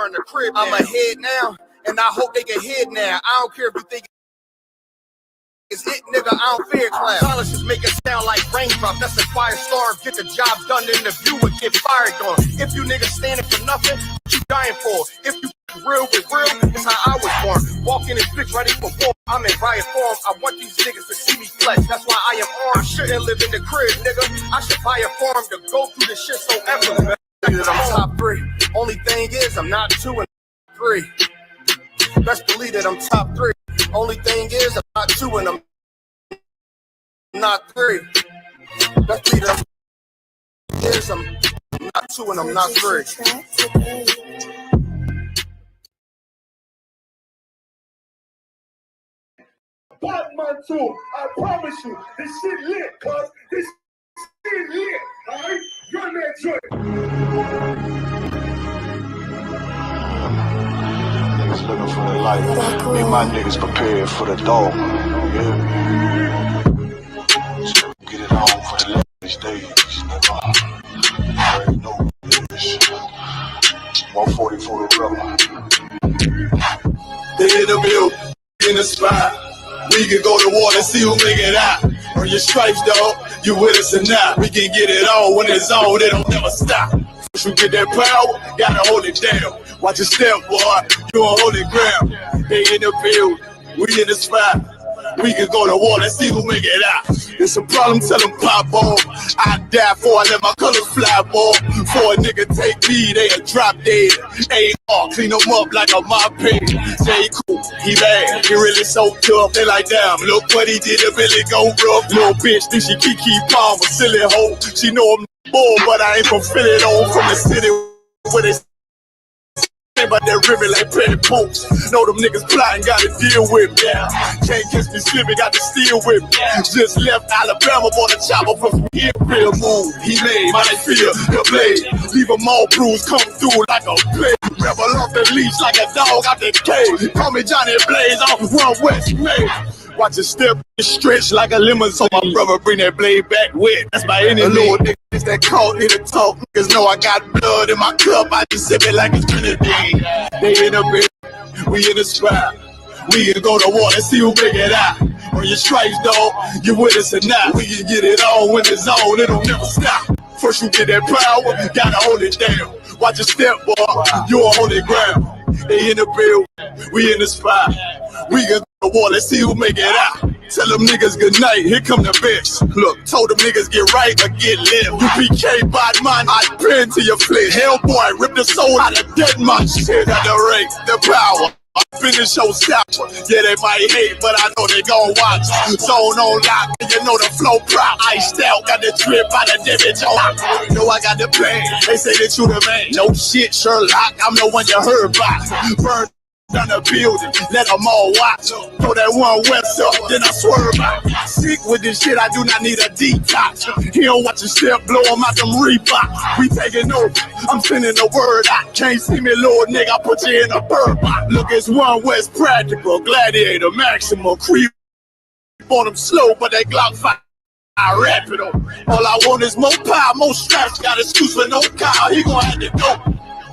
in the crib. I'm ahead now, and I hope they get hit now. I don't care if you think it's it, nigga. I don't fear clown. Silences make it sound like raindrop. That's a firestorm. Get the job done, then the view would get fired on. If you niggas standing for nothing, what you dying for? If you real with real, it's how I was born. Walking this bitch ready for war. I'm in riot form. I want these niggas to see me flex. That's why I am armed. I shouldn't live in the crib, nigga. I should buy a farm to go through this shit so effortless. That I'm top 3. Only thing is, I'm not 2 and 3. Best believe that I'm top 3. Only thing is, I'm not 2 and I'm not 3. Best believe that I'm not 2 and I'm not 3. Batman 2, I promise you, this shit lit, cuz this shit lit, alright? Run that joint. Niggas looking for the light. Me and my niggas prepared for the dog. Yeah. So get it on for the last days, nigga. You already know this. 140 for the brother. They in the building, in the spot. We can go to war and see who make it out. Earn your stripes, dog. You with us or not? We can get it on when it's on. They don't never stop. Once you get that power, gotta hold it down. Watch your step, boy. You on holy ground. They in the field. We in the spot. We can go to war and see who make it out. It's a problem, tell them pop on. I die for I let my colors fly, boy. For a nigga take me, they a drop dead. A.R. clean them up like a mop pig. Say cool, he bad, he really so tough. They like, damn, look what he did, it really go rough. Little bitch, think she Kiki Palmer, silly hoe. She know I'm bored, but I ain't from Philly, though. From the city where they but that river like petty poops. Know them niggas plotting, gotta deal with me. Can't catch me slipping, got to steal with me. Just left Alabama, bought a chopper from here. Real move, he made my feel the blade. Leave them all bruised, come through like a blade. Rebel off the leash like a dog out the cage. Call me Johnny Blaze, I'm Run West May. Watch it step, stretch like a lemon. So my brother bring that blade back wet. That's by any little niggas that caught me to talk. Niggas know I got blood in my cup. I just sip it like it's Trinity. They in the bed, we in the spot. We can go to war and see who make it out. On your stripes, dog, you with us or not? We can get it on when it's on. It'll never stop. First you get that power, gotta hold it down. Watch your step, boy, you on holy ground. They in the build, we in the spot. We can go to war, let's see who make it out. Tell them niggas good night, here come the bitch. Look, told them niggas get right or get lit. You PK bad man, I been to your flesh. Hellboy, rip the soul out of dead man. Shit at the rate, the power. I finish your stop. Yeah, they might hate, but I know they gon' watch. Zone on lock, you know the flow prop. Iced out, got the drip out of David Jones. You know I got the plan. They say that you the man. No shit, Sherlock. I'm the one you heard about. Burn down the building, let them all watch. Throw that one west up, then I swerve out. Sick with this shit, I do not need a detox. He don't watch a step, blow him out them Reeboks. We taking over, I'm sending the word out. Can't see me, Lord nigga, I put you in a bird box. Look, it's one West practical, gladiator, maximum, creep on them slow, but they Glock 5. I rap it on. All I want is more power, more straps. Got excuse for no cow, he gon' have to go.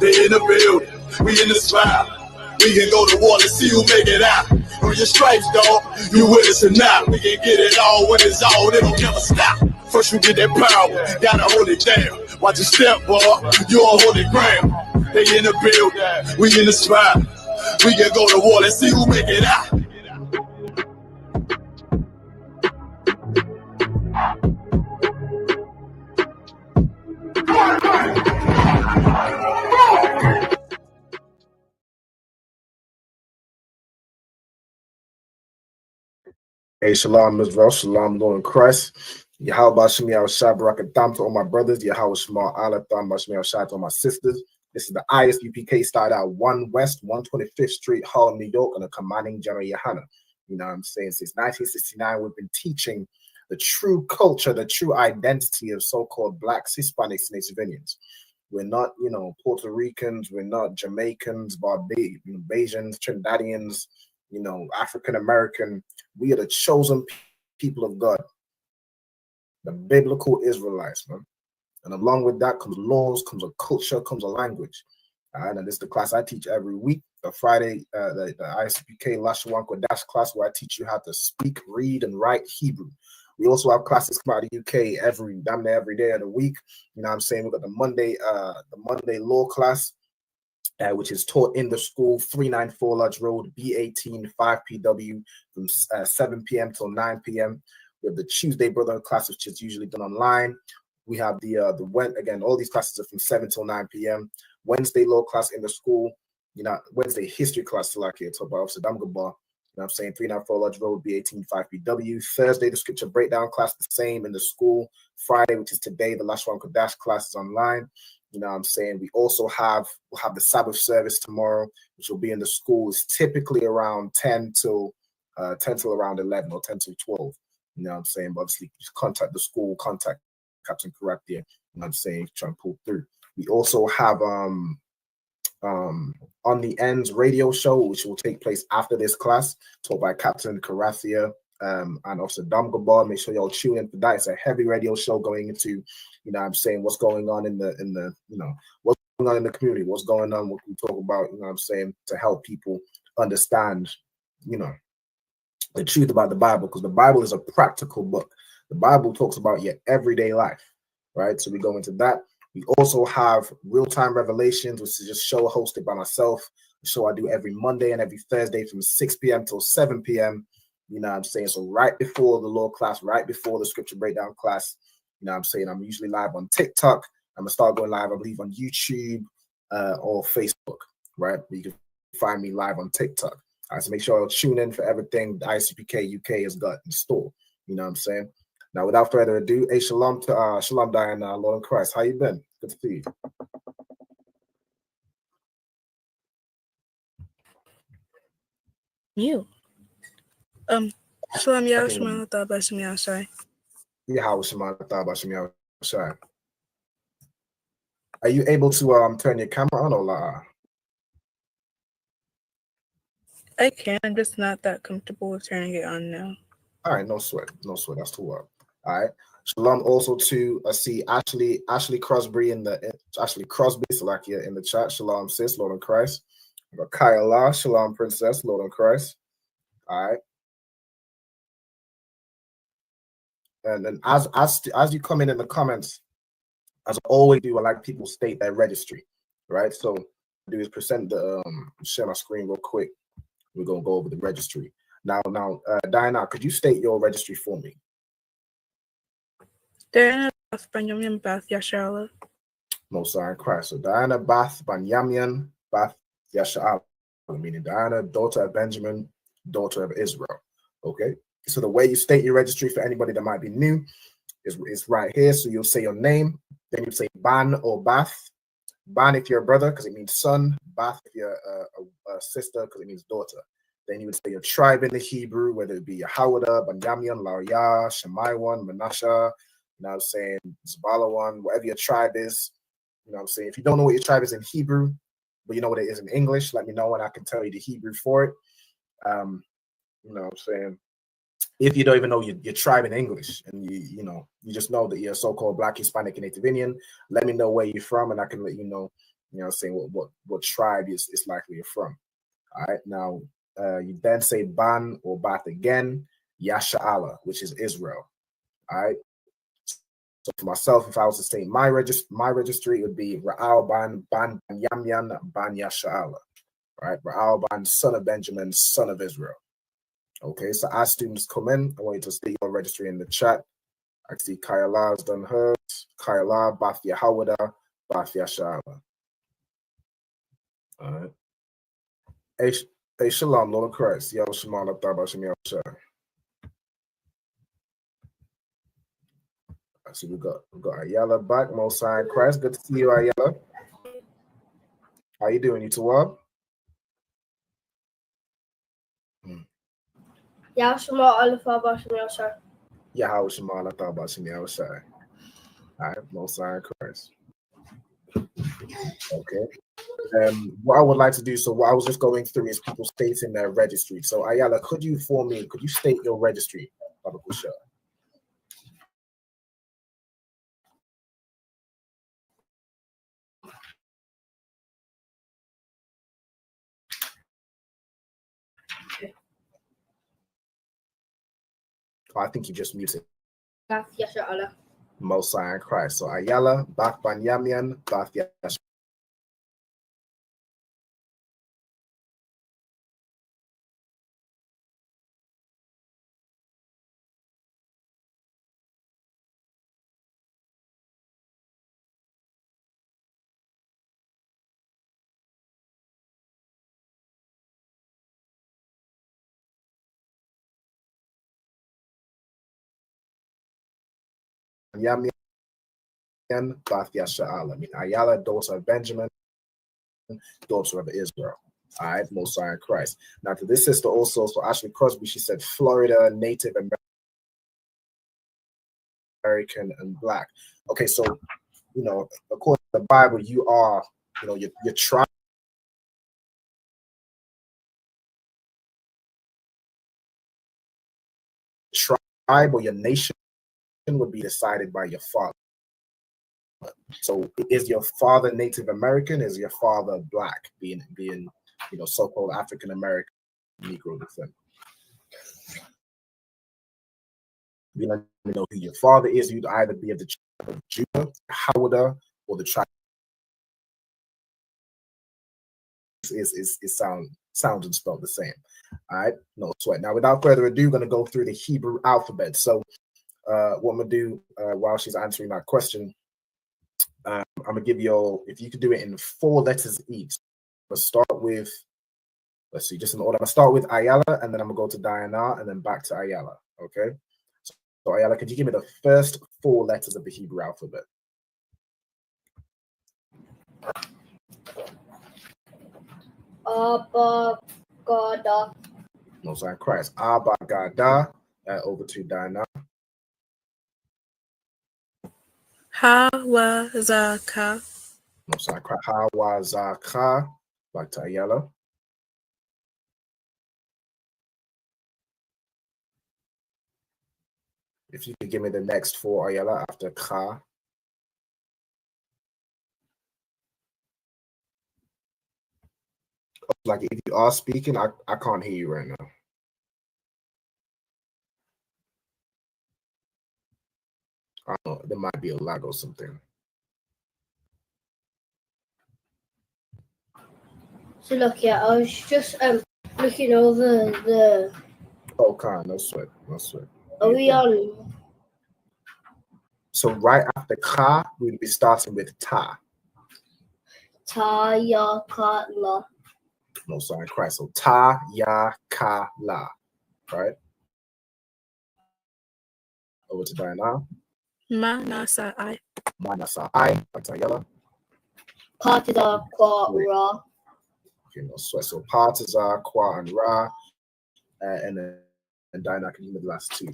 They in the building, we in the spot. We can go to war and see who make it out. On your stripes, dog, you with us or not? We can get it all when it's on, it'll never stop. First you get that power, gotta hold it down. Watch your step, boy, you on holy ground. They in the building, we in the spot. We can go to war and see who make it out. Hey, shalom, Israel, shalom, Lord in Christ. Yahweh Shemi Al-Shai Barakatam to all my brothers. Yahweh Shema Allah Tham Shemi Al-Shai to all my sisters. This is the ISUPK start out 1 West, 125th Street, Harlem, New York, on the commanding General Yohana. You know what I'm saying? Since 1969, we've been teaching the true culture, the true identity of so-called Blacks, Hispanics, and Native We're not, Puerto Ricans, we're not Jamaicans, Barbadians, Trinidadians, African American. We are the chosen people of God, the biblical Israelites, man. And along with that comes laws, comes a culture, comes a language. All right, and this is the class I teach every week. The Friday, the Isupk Lashawan Qadash class, where I teach you how to speak, read, and write Hebrew. We also have classes come out of the UK damn near every day of the week. You know what I'm saying? We've got the Monday law class, which is taught in the school, 394 Lodge Road, B18 5PW, from 7 p.m. till 9 p.m. We have the Tuesday Brotherhood class, which is usually done online. We have again, all these classes are from 7 till 9 p.m. Wednesday law class in the school, Wednesday history class, like here, talk about Officer Damgabar. You know what I'm saying? 394 Lodge Road, B18 5PW. Thursday, the scripture breakdown class, the same in the school. Friday, which is today, the Lashawan Qadash class is online. You know what I'm saying? We'll have the Sabbath service tomorrow, which will be in the school. It's typically around 10 till around 11 or 10 till 12. You know what I'm saying? But obviously, just contact the school, contact Captain Correct there. You know what I'm saying? Try and pull through. We also have On the Ends radio show, which will take place after this class, taught by Captain Karathia and Officer Damgabar. Make sure y'all tune in for that. It's a heavy radio show going into, you know what I'm saying, what's going on in the what's going on in the community, what's going on, what we talk about, you know what I'm saying, to help people understand, the truth about the Bible, because the Bible is a practical book. The Bible talks about your everyday life, right? So we go into that. We also have Real-Time Revelations, which is just a show hosted by myself, a show I do every Monday and every Thursday from 6 p.m. till 7 p.m. You know what I'm saying? So right before the law class, right before the scripture breakdown class, you know what I'm saying? I'm usually live on TikTok. I'm going to start going live, I believe, on YouTube or Facebook, right? You can find me live on TikTok. All right, so make sure you'll tune in for everything the Isupk UK has got in store. You know what I'm saying? Now, without further ado, shalom to Shalom Diana, Lord in Christ. How you been? Good to see you. Shalom Yahushua, Thabashim Yahushai. Shai. Are you able to turn your camera on or la? I can, I'm just not that comfortable with turning it on now. All right, no sweat. That's too well. All right. Shalom also to see Ashley Crosby Ashley Crosby Salakia in the chat. Shalom sis, Lord in Christ. We got Kayla, Shalom Princess, Lord in Christ. All right. And then as you come in the comments, as I always do, I like people state their registry, right? So what I do is share my screen real quick. We're gonna go over the registry. Now, Diana, could you state your registry for me? Diana Bath Banyamian Bath Yashala. Most High in Christ. So Diana Bath Banyamian Bath Yashala, meaning Diana, daughter of Benjamin, daughter of Israel. Okay. So the way you state your registry for anybody that might be new is right here. So you'll say your name, then you say Ban or Bath. Ban if you're a brother, because it means son. Bath if you're a sister, because it means daughter. Then you would say your tribe in the Hebrew, whether it be Yahawada, Benjamin, Laoya, Shemaiwan, Menasha, you know what I'm saying, Zabalawan, whatever your tribe is. You know what I'm saying? If you don't know what your tribe is in Hebrew, but you know what it is in English, let me know and I can tell you the Hebrew for it. You know what I'm saying? If you don't even know your tribe in English and you just know that you're so-called Black, Hispanic, and Native Indian, let me know where you're from and I can let you know what I'm saying, what tribe is likely you're from. All right. Now, you then say Ban or Bath again, Yasha'Allah, which is Israel. All right. So for myself, if I was to say my registry, it would be Ra'al Ban Yamyan Ban Yasha'Allah. All right. Ra'al Ban, son of Benjamin, son of Israel. Okay. So as students come in, I want you to state your registry in the chat. I see Kayala has done hers. Kayala, Bath Yahawada, Bath Yasha'Allah. All right. Hey, Shalom, Lord of Christ. Yo, Shemar, Tabashim, Yo, Shai. I see we got Ayala back, Most High in Christ. Good to see you, Ayala. How you doing? You too well? Yeah, Shema Alpha Bashim Yo, Shai. Yahweh Shemar, Tabashim, Yo, Shai. All right, Most High in Christ. Okay. What I would like to do, so what I was just going through is people stating their registry. So Ayala, could you state your registry, Baba Kusha? Oh, I think you just muted. Bath Yasha Allah. Most High in Christ. So Ayala, Bath Banyamian, Bath Yasha. Banyamian, Bath Yasha Allah. I mean, Ayala, daughter of Benjamin, daughter of Israel. All right, Most High in Christ. Now, to this sister also, so Ashley Crosby, she said Florida, Native American, and Black. Okay, so, you know, according to the Bible, you are, you know, your tribe. Tribe or your nation would be decided by your father. So is your father Native American? Is your father Black, being you know, so-called African American Negro descent? You know who your father is. You'd either be of the tribe of Judah, Howdah, or the tribe is sounds and spelled the same. All right, no sweat. Now, without further ado, going to go through the Hebrew alphabet. So what I'm gonna do while she's answering that question, I'm gonna give you all, if you could do it in 4 letters each. Let's start with, let's see, just in order. I'm gonna start with Ayala, and then I'm gonna go to Diana, and then back to Ayala. Okay. So Ayala, could you give me the first 4 letters of the Hebrew alphabet? Abba Gada. Most High Christ. Abba Gada. Over to Diana. Hawa Zaka. Most High Christ. Hawa Zaka. Back to Ayala. If you could give me the next 4, Ayala, after Ka. Like, if you are speaking, I can't hear you right now. I don't know, there might be a lag or something. So look, yeah, I was just looking over the. Oh, Khan, no sweat, no sweat. Are we on? So right after Ka, we'll be starting with Ta. Ta Ya Ka La. No, sorry, Christ. So Ta Ya Ka La. Right. Over to Diana. Manasa I. Manasa I. Back to Ayala. Partiza Kwa Ra. Okay, no sweat. So Partiza, Kwa, and Ra. And then Diana, can you give me the last 2?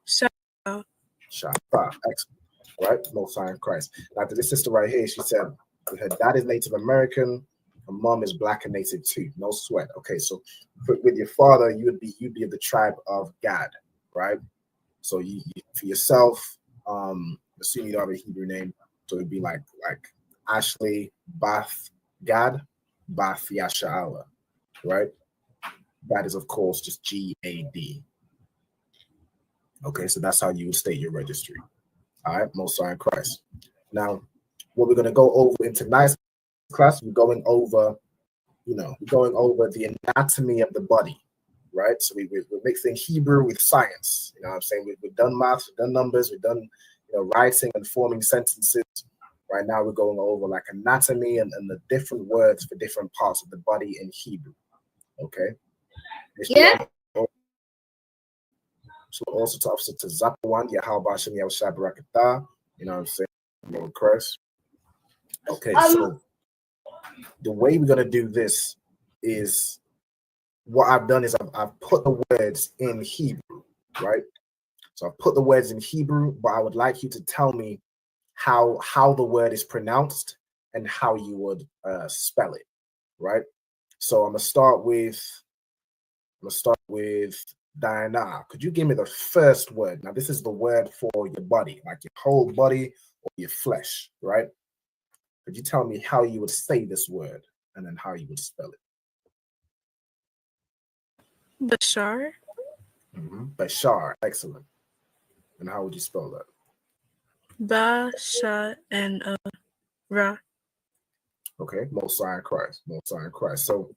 Shah. Shafa. Excellent. Right? No sign of Christ. Now, to this sister right here, she said her dad is Native American, her mom is Black and Native too. No sweat. Okay, so with your father, you'd be of the tribe of Gad, right? So you for yourself, assuming you don't have a Hebrew name, so it'd be like Ashley Bath Gad, Bath Yasha'ala, right? That is, of course, just G-A-D. Okay, so that's how you would state your registry. All right, Most High in Christ. Now, what we're going to go over in tonight's class, we're going over the anatomy of the body, right? So we're mixing Hebrew with science. You know what I'm saying? We've done math, we've done numbers, we've done, writing and forming sentences. Right now, we're going over like anatomy and the different words for different parts of the body in Hebrew. Okay? Yeah. So also to Officer to Zapawan, Yahweh Hashem Yahushua Barakatah, you know what I'm saying? Lord Christ. Okay, so the way we're gonna do this is what I've done is I've put the words in Hebrew, right? So I've put the words in Hebrew, but I would like you to tell me how the word is pronounced and how you would spell it, right? So I'm gonna start with Diana. Could you give me the first word? Now, this is the word for your body, like your whole body or your flesh, right? Could you tell me how you would say this word and then how you would spell it? Bashar. Bashar, excellent. And how would you spell that? Ba, Sha, and Ra. Okay, Most High in Christ. Most High in Christ. So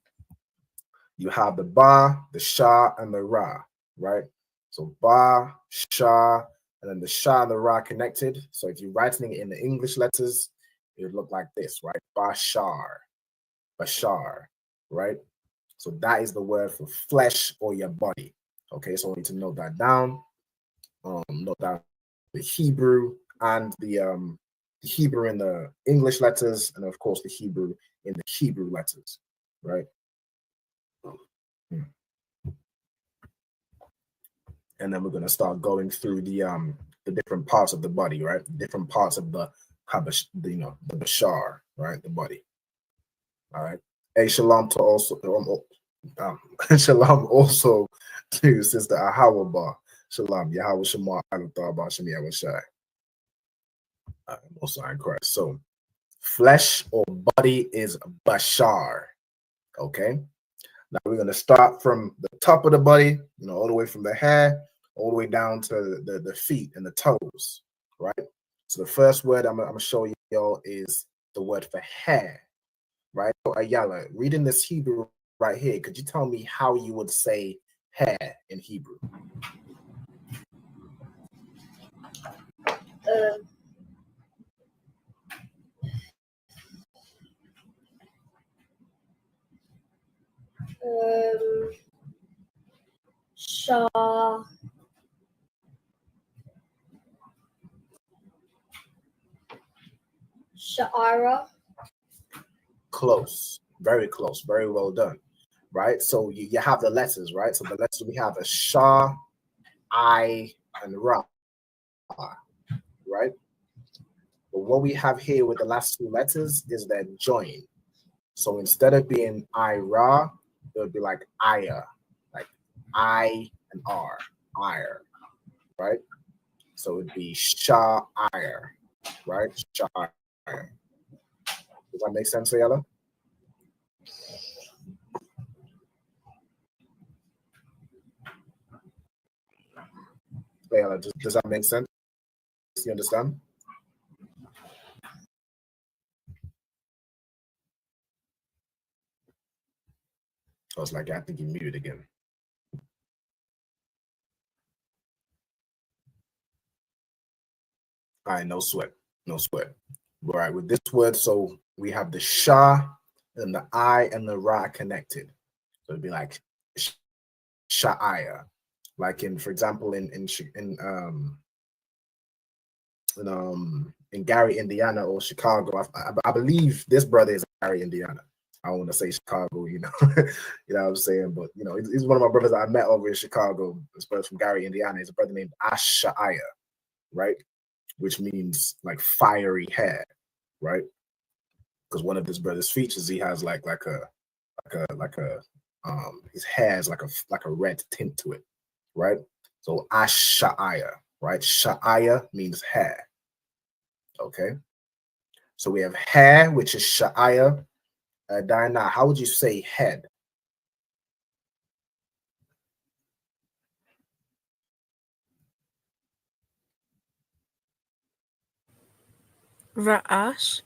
you have the Ba, the Sha, and the Ra, right? So Ba, Sha, and then the Sha and the Ra connected. So if you're writing it in the English letters, it would look like this, right? Bashar, Bashar, right? So that is the word for flesh or your body. Okay, so I need to note that down. Note down the Hebrew and the Hebrew in the English letters, and of course the Hebrew in the Hebrew letters, right? And then we're going to start going through the different parts of the body, right? Different parts of the the bashar, right? The body. All right. Hey, shalom to also shalom also to Sister Ahawaba. Shalom. Yahweh Shema Aluthar Shemi Awashai. Most High in Christ. So flesh or body is bashar. Okay. Now we're going to start from the top of the body, all the way from the hair, all the way down to the feet and the toes, right? So the first word I'm going to show you all is the word for hair, right? So Ayala, reading this Hebrew right here, could you tell me how you would say hair in Hebrew? Sha'ara. Close, very close, very well done, right? So you have the letters, right? So the letters we have a Sha, I, and Ra, right? But what we have here with the last two letters is that join. So instead of being I-Ra, it would be like Aya, like I and R, ire, right? So it'd be Sha-ire, right? Sha-ire. Does that make sense, Ayala? Ayala, does that make sense? You understand? I was like, I think you muted again. All right, no sweat, no sweat. All right, with this word, so we have the Sha and the I and the Ra connected. So it'd be like Sha'aya, like for example, in Gary, Indiana, or Chicago. I believe this brother is Gary, Indiana. I don't want to say Chicago, you know what I'm saying, but he's one of my brothers I met over in Chicago. This brother from Gary, Indiana. He's a brother named Asha'aya, right? Which means like fiery hair, right? Because one of his brother's features, he has like his hair is like a red tint to it, right? So Asha'aya, right? Sha'aya means hair. Okay. So we have hair, which is Sha'aya. Diana, how would you say head? Ra'ash.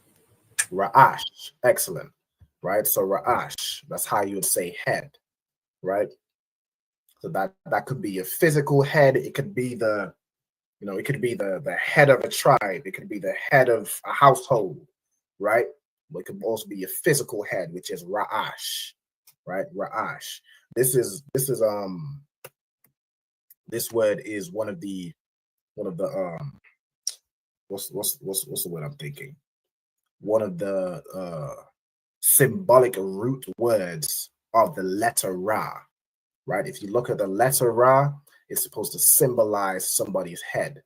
Ra'ash. Excellent. Right? So Ra'ash, that's how you would say head, right? So that could be a physical head. It could be the head of a tribe. It could be the head of a household, right? But it could also be a physical head, which is Ra'ash, right? Ra'ash. This word is one of the what's the word I'm thinking? One of the symbolic root words of the letter Ra, right? If you look at the letter Ra, it's supposed to symbolize somebody's head,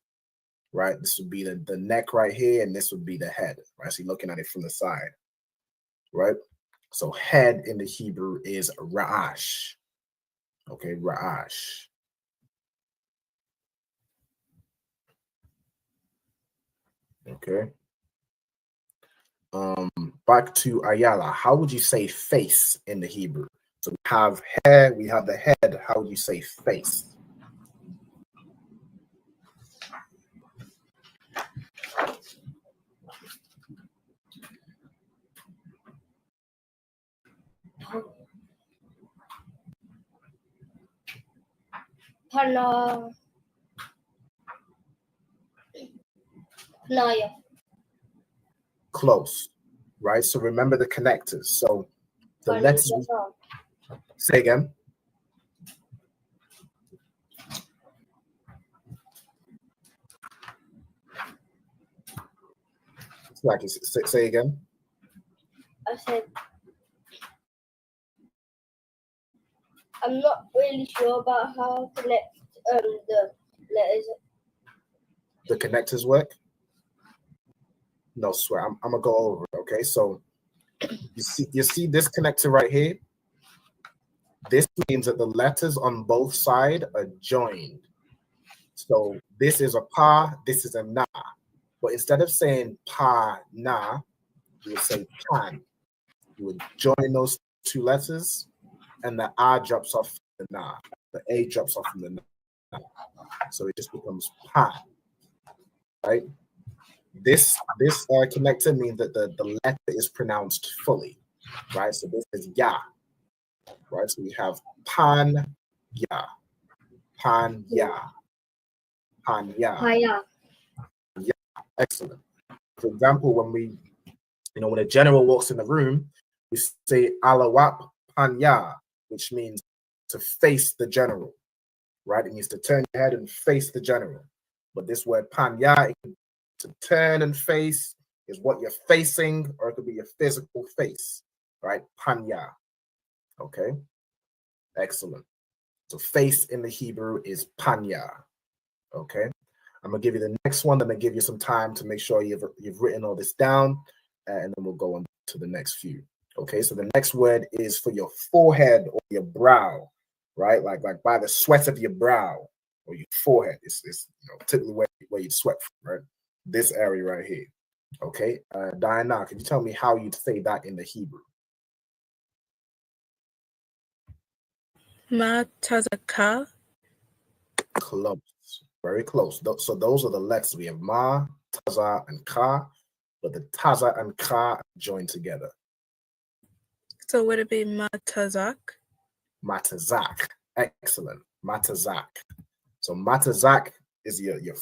right? This would be the neck right here, and this would be the head, right? So you're looking at it from the side, right? So head in the Hebrew is Ra'ash. Okay, Ra'ash. Okay. Back to Ayala. How would you say face in the Hebrew? So we have hair, we have the head. How would you say face? Panaya. Close, right? So remember the connectors. So the letters. Say again. Like, say again. I said, I'm not really sure about how to connect the letters. The connectors work? No, swear. I'm gonna go over it. Okay, so you see this connector right here. This means that the letters on both sides are joined. So this is a pa, this is a na. But instead of saying pa na, you would say pan. You would join those two letters, and the a drops off the na. The a drops off from the na. So it just becomes pan. Right? This connector means that the letter is pronounced fully. Right? So this is ya. Right? So we have pan ya. Pan ya. Pan ya. Yeah. Excellent. For example, when when a general walks in the room, we say alawap panya, which means to face the general, right? It means to turn your head and face the general. But this word panya, to turn and face, is what you're facing, or it could be your physical face, right? Panya. Okay. Excellent. So face in the Hebrew is panya. Okay. I'm gonna give you the next one. I'm gonna give you some time to make sure you've written all this down, and then we'll go on to the next few. Okay, so the next word is for your forehead or your brow, right? Like by the sweat of your brow or your forehead. It's typically where you'd sweat from, right? This area right here. Okay, Diana, can you tell me how you'd say that in the Hebrew? Ma tazaka. Close. Very close. So those are the letters. We have ma, taza, and ka, but the taza and ka are joined together. So would it be matazak? Matazak. Excellent. Matazak. So matazak is your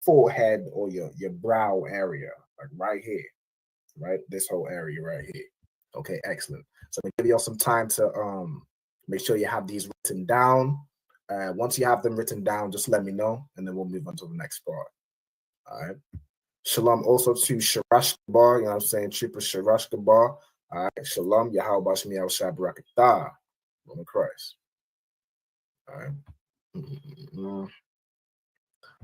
forehead or your brow area, like right here, right? This whole area right here. Okay, excellent. So I'm gonna give you all some time to make sure you have these written down. Once you have them written down, just let me know, and then we'll move on to the next part. All right. Shalom also to Sharash Gabar, you know what I'm saying? Triple Sharash Gabar. All right. Shalom. Yahweh Bashmi Al Shabrakatah. Lord of Christ. All right.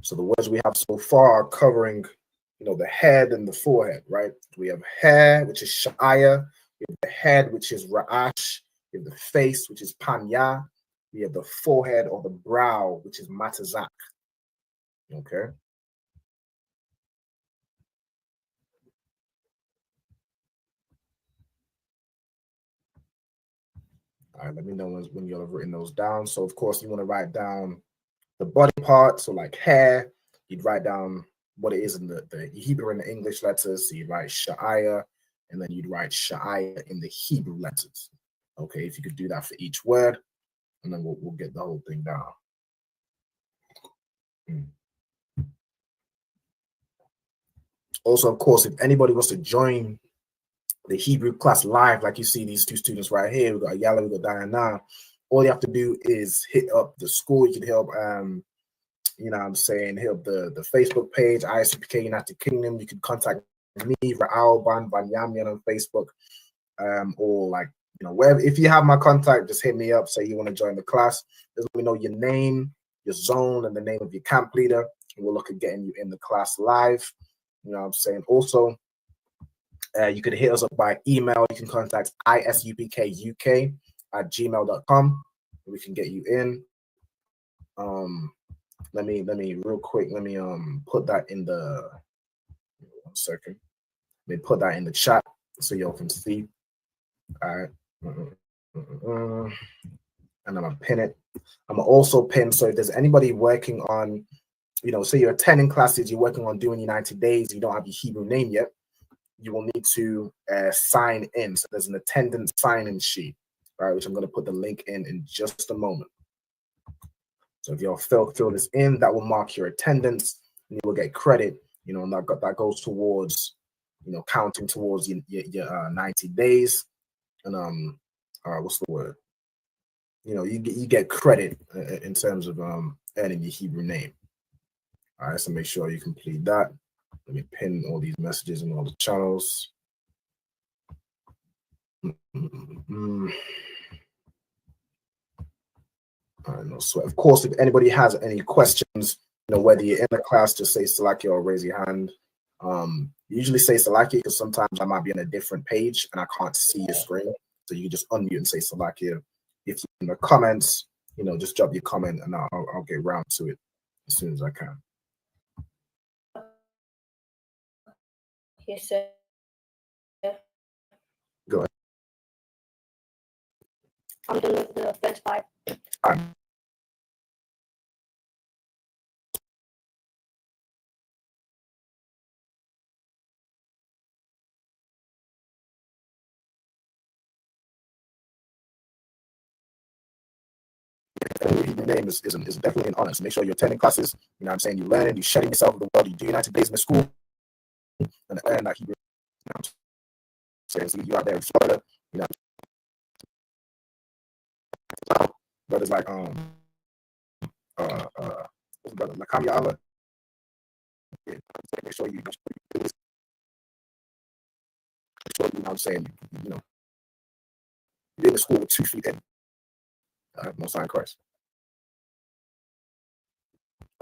So the words we have so far are covering, the head and the forehead, right? We have hair, which is Sha'aya. We have the head, which is Ra'ash. We have the face, which is Panya. We have the forehead or the brow, which is Matazak. Okay. All right, let me know when you'll have written those down. So, of course, you want to write down the body part. So, like hair, you'd write down what it is in the Hebrew and the English letters. So, you'd write Sha'aya, and then you'd write Sha'aya in the Hebrew letters. Okay, if you could do that for each word, and then we'll get the whole thing down. Also, of course, if anybody wants to join the Hebrew class live, like you see these two students right here, we got Yala, we got Diana. All you have to do is hit up the school. You can help, hit up the Facebook page, Isupk United Kingdom. You can contact me, Ra'al Ban Yamian on Facebook, or wherever. If you have my contact, just hit me up. Say you want to join the class. Just let me know your name, your zone, and the name of your camp leader. And we'll look at getting you in the class live. You know what I'm saying? Also, you could hit us up by email. You can contact isupkuk@gmail.com. We can get you in. Let me real quick. Let me put that in the 1 second. Let me put that in the chat so y'all can see. All right. And I'm gonna pin it. I'm gonna also pin. So if there's anybody working on, say you're attending classes, you're working on doing your 90 days, you don't have your Hebrew name yet, you will need to sign in. So there's an attendance sign-in sheet. all right, which I'm going to put the link in just a moment. So if y'all fill this in, that will mark your attendance, and you will get credit. You know, and that goes towards, you know, counting towards your 90 days. And what's the word? You know, you get credit in terms of earning your Hebrew name. All right, so make sure you complete that. Let me pin all these messages in all the channels. All right, no sweat. Of course, if anybody has any questions, you know, whether you're in the class, just say Salakia or raise your hand. Usually say Salakia because sometimes I might be on a different page and I can't see your screen. So you can just unmute and say Salakia. If you're in the comments, you know, just drop your comment and I'll get around to it as soon as I can. Yes, sir. Go ahead. I'm done with the first 5. All right. Your name is definitely an honor. So make sure you're attending classes. You know what I'm saying? You're learning, you're shedding yourself with the world. You do United days in the school and earn that Hebrew. You know what I'm saying? So you're out there in Florida, you know. Brothers like what's brother Lakami Allah. Yeah, so make sure you do this. So, you know what I'm saying? You know, you're in the school with 2 feet in. No sign Christ.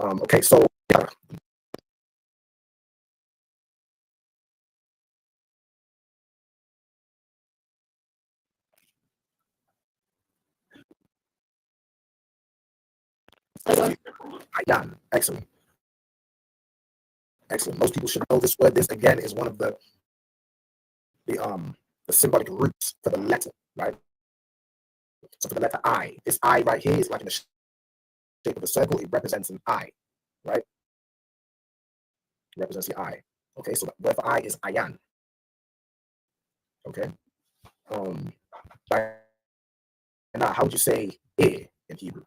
Okay, so yeah. Ayan, excellent. Excellent. Most people should know this word. This again is one of the symbolic roots for the letter, right? So for the letter I, this I right here is like in the shape of a circle. It represents an I, right? It represents the I. Okay, so the word for I is ayan. Okay. Now, how would you say I in Hebrew?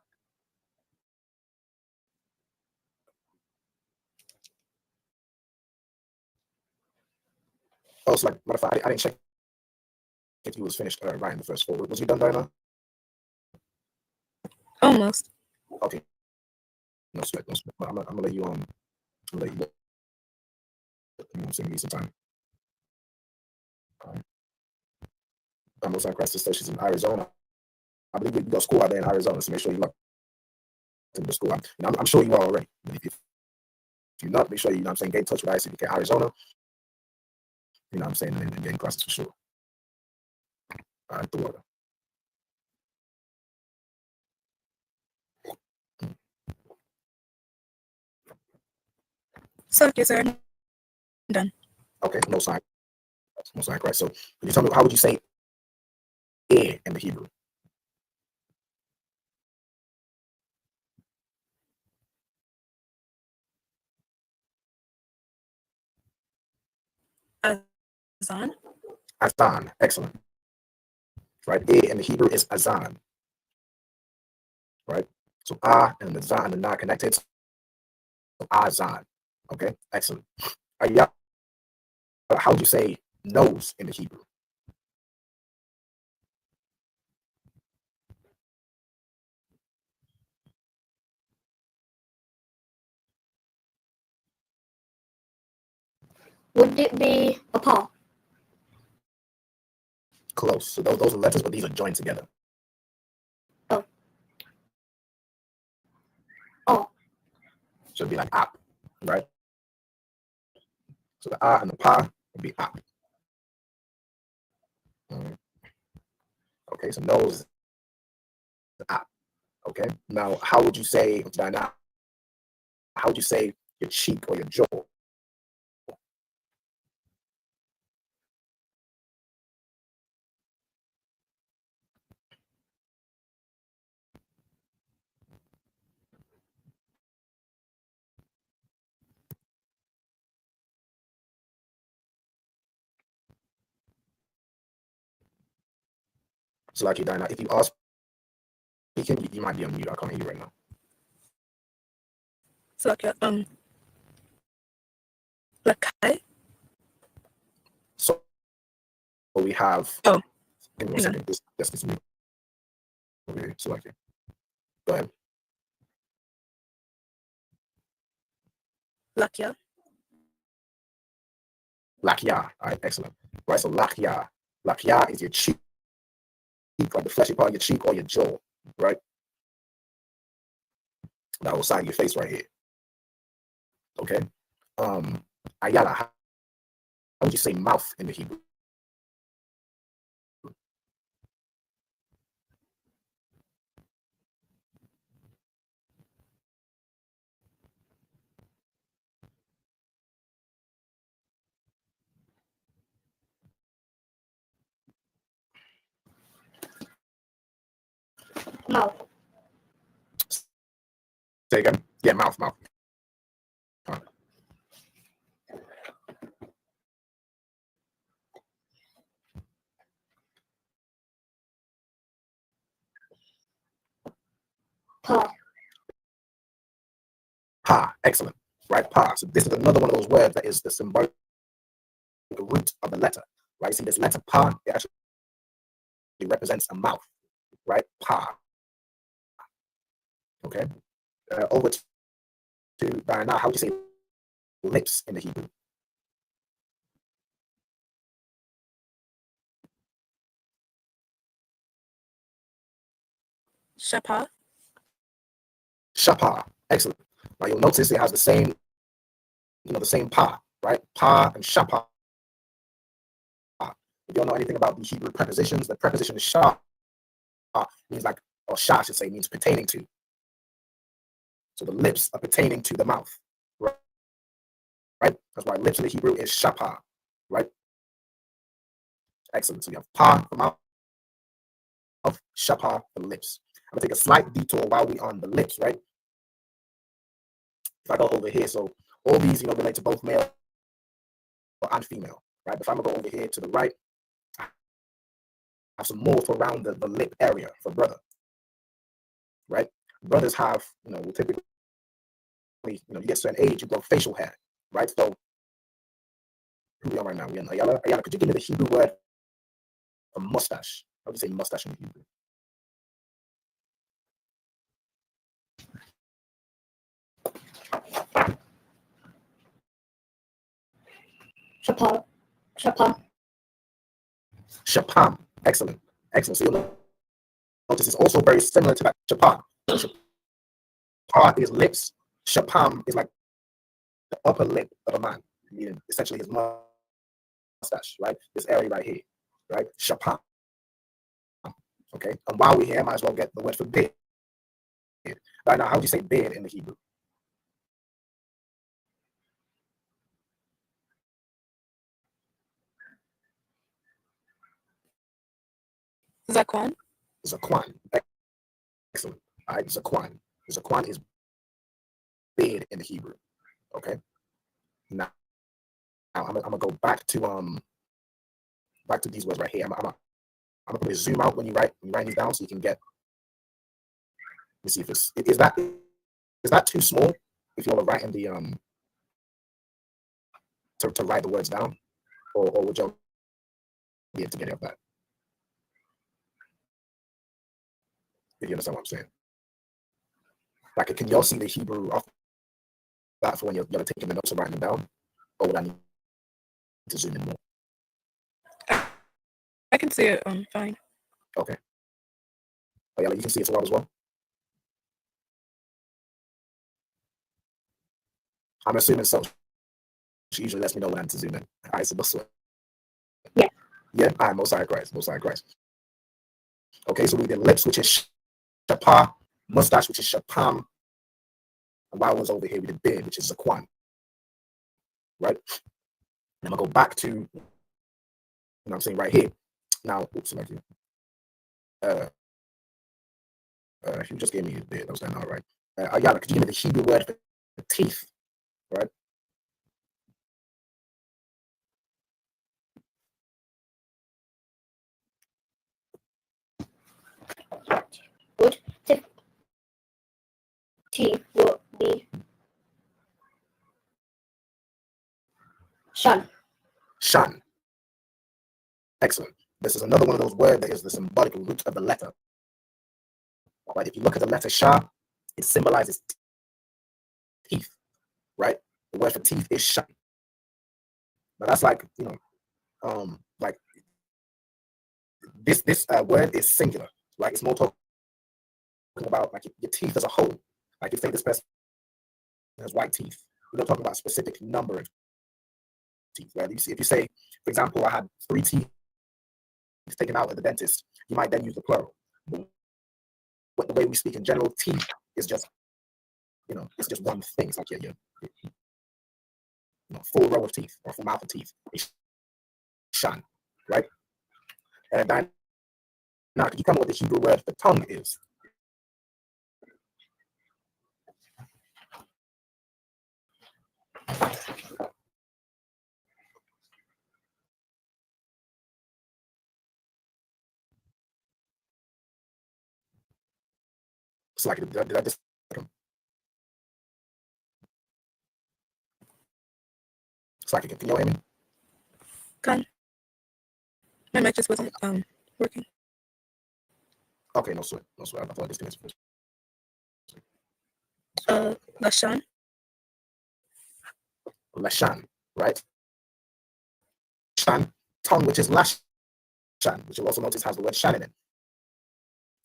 Oh, so like, matter of fact, I didn't check if you was finished writing the first 4. Was you done, Diana? Almost. Okay. No sweat, no sweat. I'm gonna let you I'm gonna let you look. You know, give me some time. I'm Most Christ sister. She's in Arizona. I believe we go to school out there in Arizona, so make sure you look to the school. I'm sure you are already. If you're not, make sure you know what I'm saying, get in touch with Isupk Arizona. You know what I'm saying, and get in classes for sure. All right, the water. So, yes, sir. I'm done. Okay, no sign. No sign Christ. So, can you tell me how would you say in the Hebrew? Azan. Azan. Excellent. Right? In the Hebrew is Azan. Right? So and the Zan and the Na connected. So Azan. Okay, excellent. Yeah. How would you say nose in the Hebrew? Would it be a paw? Close. So those are letters, but these are joined together. Oh. Oh. Should be like op, right? So the and the pa would be op. Okay, so nose is op. Okay. Now, how would you say now? How would you say your cheek or your jaw? It's like you, Diana. If you are speaking, you might be on mute. I can't hear you right now. So like Lakai. So we have. Oh, give me one second. This mute. Okay, so like, go ahead. Lakia. Lakia. All right, excellent. Right, so lakia. Lakia is your cheek, like the fleshy part of your cheek or your jaw, right? That whole side of your face right here. Okay. Ayala, how would you say mouth in the Hebrew? Mouth. Say again. Yeah, mouth. Paw. Pa, excellent. Right, pa. So this is another one of those words that is the symbolic root of the letter. Right, see this letter pa, it actually represents a mouth. Right, pa. Okay. Over to Diana, how would you say lips in the Hebrew? Shapa. Shapa, excellent. Now you'll notice it has the same, the same pa, right? Pa and shapa. If you don't know anything about the Hebrew prepositions, the preposition sha means like, or sha I should say, means pertaining to. So the lips are pertaining to the mouth, right? That's why lips in the Hebrew is shapa, right? Excellent. So you have pa for mouth, shapa for lips. I'm gonna take a slight detour while we're on the lips, right? If I go over here, so all these, relate to both male and female, right? But if I'm gonna go over here to the right, I have some more for around the lip area for brother, right? Brothers have, will typically, you get to an age, you grow facial hair, right? So who we are right now? We're in Ayala. Ayala, could you give me the Hebrew word for mustache? How would you say mustache in Hebrew? Shapa. Shapa. Shapam. Excellent. So you'll notice it's also very similar to that shapa. Shapa is lips. Shapam is like the upper lip of a man, meaning essentially his mustache, right? This area right here, right? Shapam. Okay. And while we're here, I might as well get the word for beard. Right now, how do you say beard in the Hebrew? Zakwan. Zakwan. Excellent. All right, Zakwan. Zakwan is beard in the Hebrew. Okay. Now I'm gonna go back to these words right here. I'm gonna put a zoom out when you write these down so you can get. Let me see if is that too small if you want to write in the to write the words down, or would you be able to get it up that? If you understand what I'm saying. Like, can y'all see the Hebrew off that for when you're taking the notes and writing them down, or would I need to zoom in more? I can see it fine. Okay. Oh, yeah, you can see it so well as well. I'm assuming so. She usually lets me know when I need to zoom in. All right, so this one. Yeah. Yeah. All right, Most High Christ. Okay, so we did lips, which is shapa, mustache, which is shapam, and while I was over here, we did beard, which is zakwan. Right? And I'm gonna go back to, I'm saying right here. Now, oops, like you. He just gave me his beard. That was all right. Ayala, could you give me the Hebrew word for teeth? Right? Shan. Shan. Excellent. This is another one of those words that is the symbolic root of the letter. Right? If you look at the letter Sha, it symbolizes teeth, right? The word for teeth is Shan. But that's like, like this word is singular, right? It's more talking about like your teeth as a whole. Like you say this person has white teeth. We're not talking about a specific number of teeth, right? If you say, for example, I had 3 teeth taken out at the dentist, you might then use the plural. But the way we speak in general, teeth is just, it's just one thing. It's like your full row of teeth or full mouth of teeth. It's Shan, right? And now, can you come up with the Hebrew word for tongue is? It's like, did I just? It's like, can you hear me? Con. My mic just wasn't working. Okay, no sweat. I thought I disconnected first. Lashawan. Lashan, right? Shan, tongue, which is Lashan, which you'll also notice has the word Shan in it,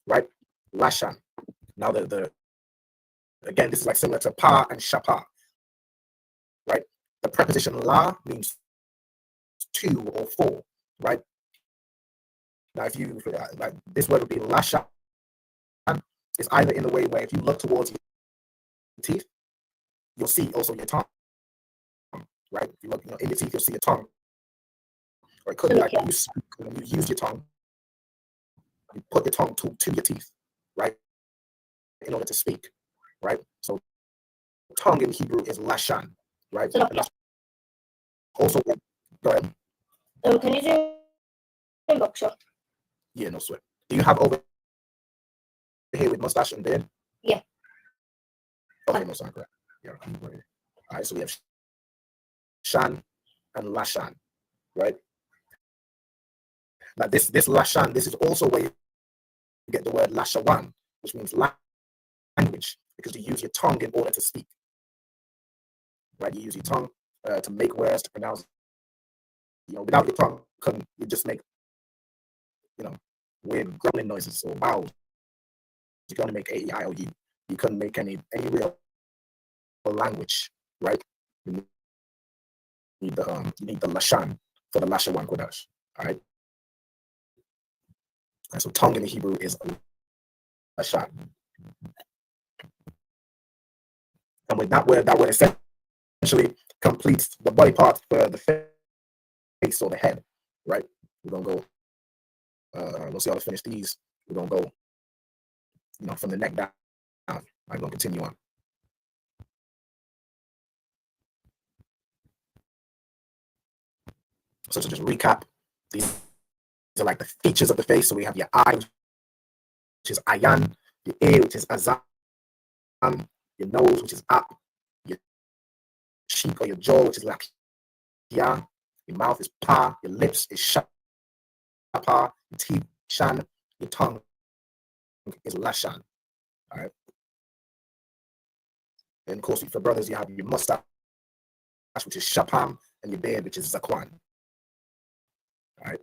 right? Lashan. Now, again, this is like similar to pa and shapa, right? The preposition la means 2 or 4, right? Now, if you like this word would be lashan. It's either in the way where if you look towards your teeth, you'll see also your tongue, right? If you look in your teeth, you'll see your tongue. Or it could be like when you speak, when you use your tongue, you put your tongue to your teeth, right? In order to speak, right? So tongue in Hebrew is lashan, right? So, Also, go ahead. Can you zoom in, Boxer? Yeah, no sweat. Do you have over here with mustache and beard? Yeah. Okay, no, sorry, correct. Yeah. All right, so we have Shan and Lashan, right? Now this Lashan, this is also where you get the word Lashawan, which means language, because you use your tongue in order to speak, right? You use your tongue to make words, to pronounce. Without your tongue, you just make, weird grumbling noises or vowels. You can only make A-E-I-O-U. You couldn't make any real language, right? You need the Lashan for the Lashawan Qadash, all right? And so tongue in the Hebrew is Lashan. And with that word essentially completes the body part for the face or the head, right? We're gonna go. We'll see how to finish these. We're gonna go, from the neck down. I'm gonna continue on. So to just recap, these are like the features of the face. So we have your eye, which is ayan, your ear, which is azam, your nose, which is up, your cheek or your jaw, which is lakia, your mouth is pa, your lips is shapa, your teeth shan, your tongue is lashan. All right. And of course, for brothers, you have your mustache, which is shapam, and your beard, which is zakwan. All right.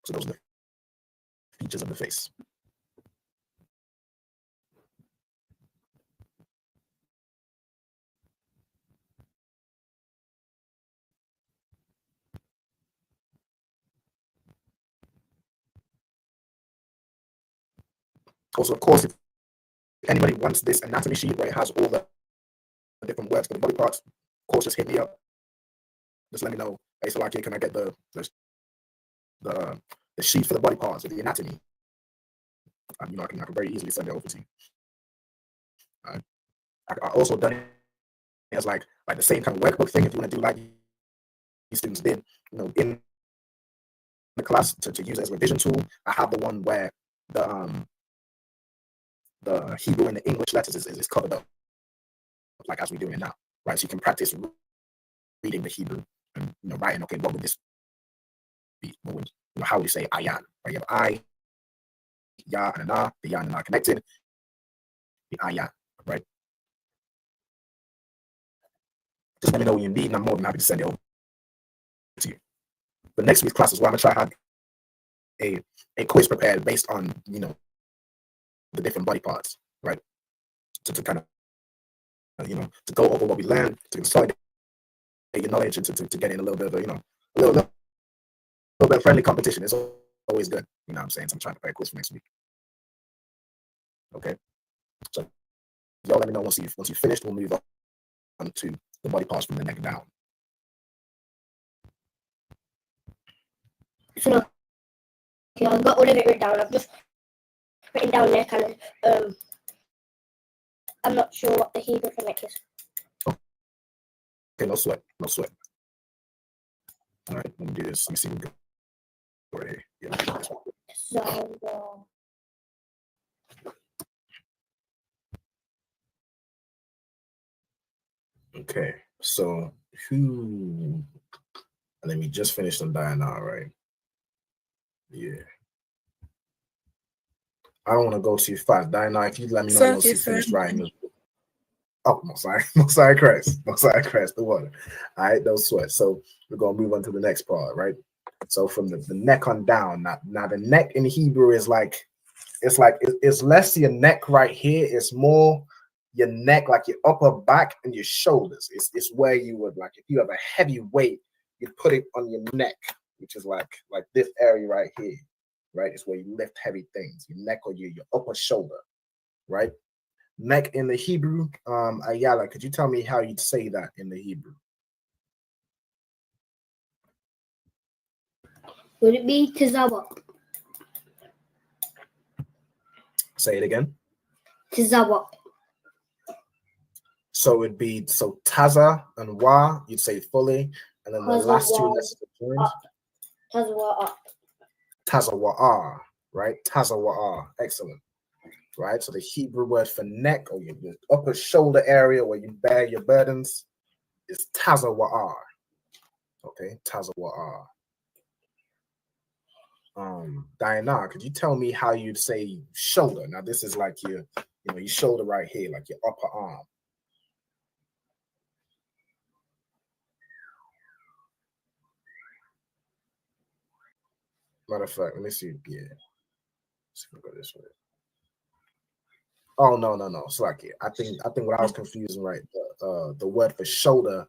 So those are the features of the face. Also, of course, if anybody wants this anatomy sheet where it has all the different words for the body parts, of course, just hit me up. Just let me know. Hey, so can I get the sheet for the body parts of the anatomy? I can very easily send it over to you. I also done it as like the same kind of workbook thing. If you want to do like these students did, in the class to use it as a revision tool, I have the one where the Hebrew and the English letters is covered up, like as we're doing it now. right? So you can practice reading the Hebrew and writing. Okay, what would this be? What would, how would you say ayan? Right? You have I, ya, and na. The ya and na connected. The ayan, right? Just let me know what you need, and I'm more than happy to send it over to you. But next week's class is where I'm gonna try to have a quiz prepared based on the different body parts, right? To kind of to go over what we learned, to consolidate your knowledge, and to get in a little bit of a little bit of friendly competition. It's always good, you know what I'm saying? So I'm trying to prepare a quiz for next week. Okay, so y'all let me know once you finished. We'll move on to the body parts from the neck down. So, okay, I've got all of it written down. I've just written down neck, and I'm not sure what the Hebrew for neck is. Okay, no sweat, no sweat. All right, let me do this. Let me see what we go right here. Yeah, this one. So, Okay, so let me just finish some Diana, right? Yeah. I don't want to go too fast. Diana, if you let me know once you finish writing. Oh, no, sorry. No, sorry, Chris. No, sorry, Chris. The water. All right, no sweat. So we're going to move on to the next part, right? So from the neck on down. Now the neck in Hebrew is like, it's less your neck right here. It's more your neck, like your upper back and your shoulders. It's where you would, like, if you have a heavy weight, you put it on your neck, which is like this area right here, right? It's where you lift heavy things, your neck or your upper shoulder, right? Neck in the Hebrew, Ayala, could you tell me how you'd say that in the Hebrew? would it be Tizawa? Say it again. Tizawa. So it'd be Taza and Wa, you'd say fully, and then the last two letters are joined. Tazawa up. Tazawa'a, right? Tazawa'a, excellent. Right, so the Hebrew word for neck or your upper shoulder area where you bear your burdens is Tazawa'a. Okay, Tazawa'a. Diana, could you tell me how you'd say shoulder? Now this is like your shoulder right here, like your upper arm. Matter of fact, let me see. Yeah, let's go this way. Oh no, it's like it. I think what I was confusing, right? The word for shoulder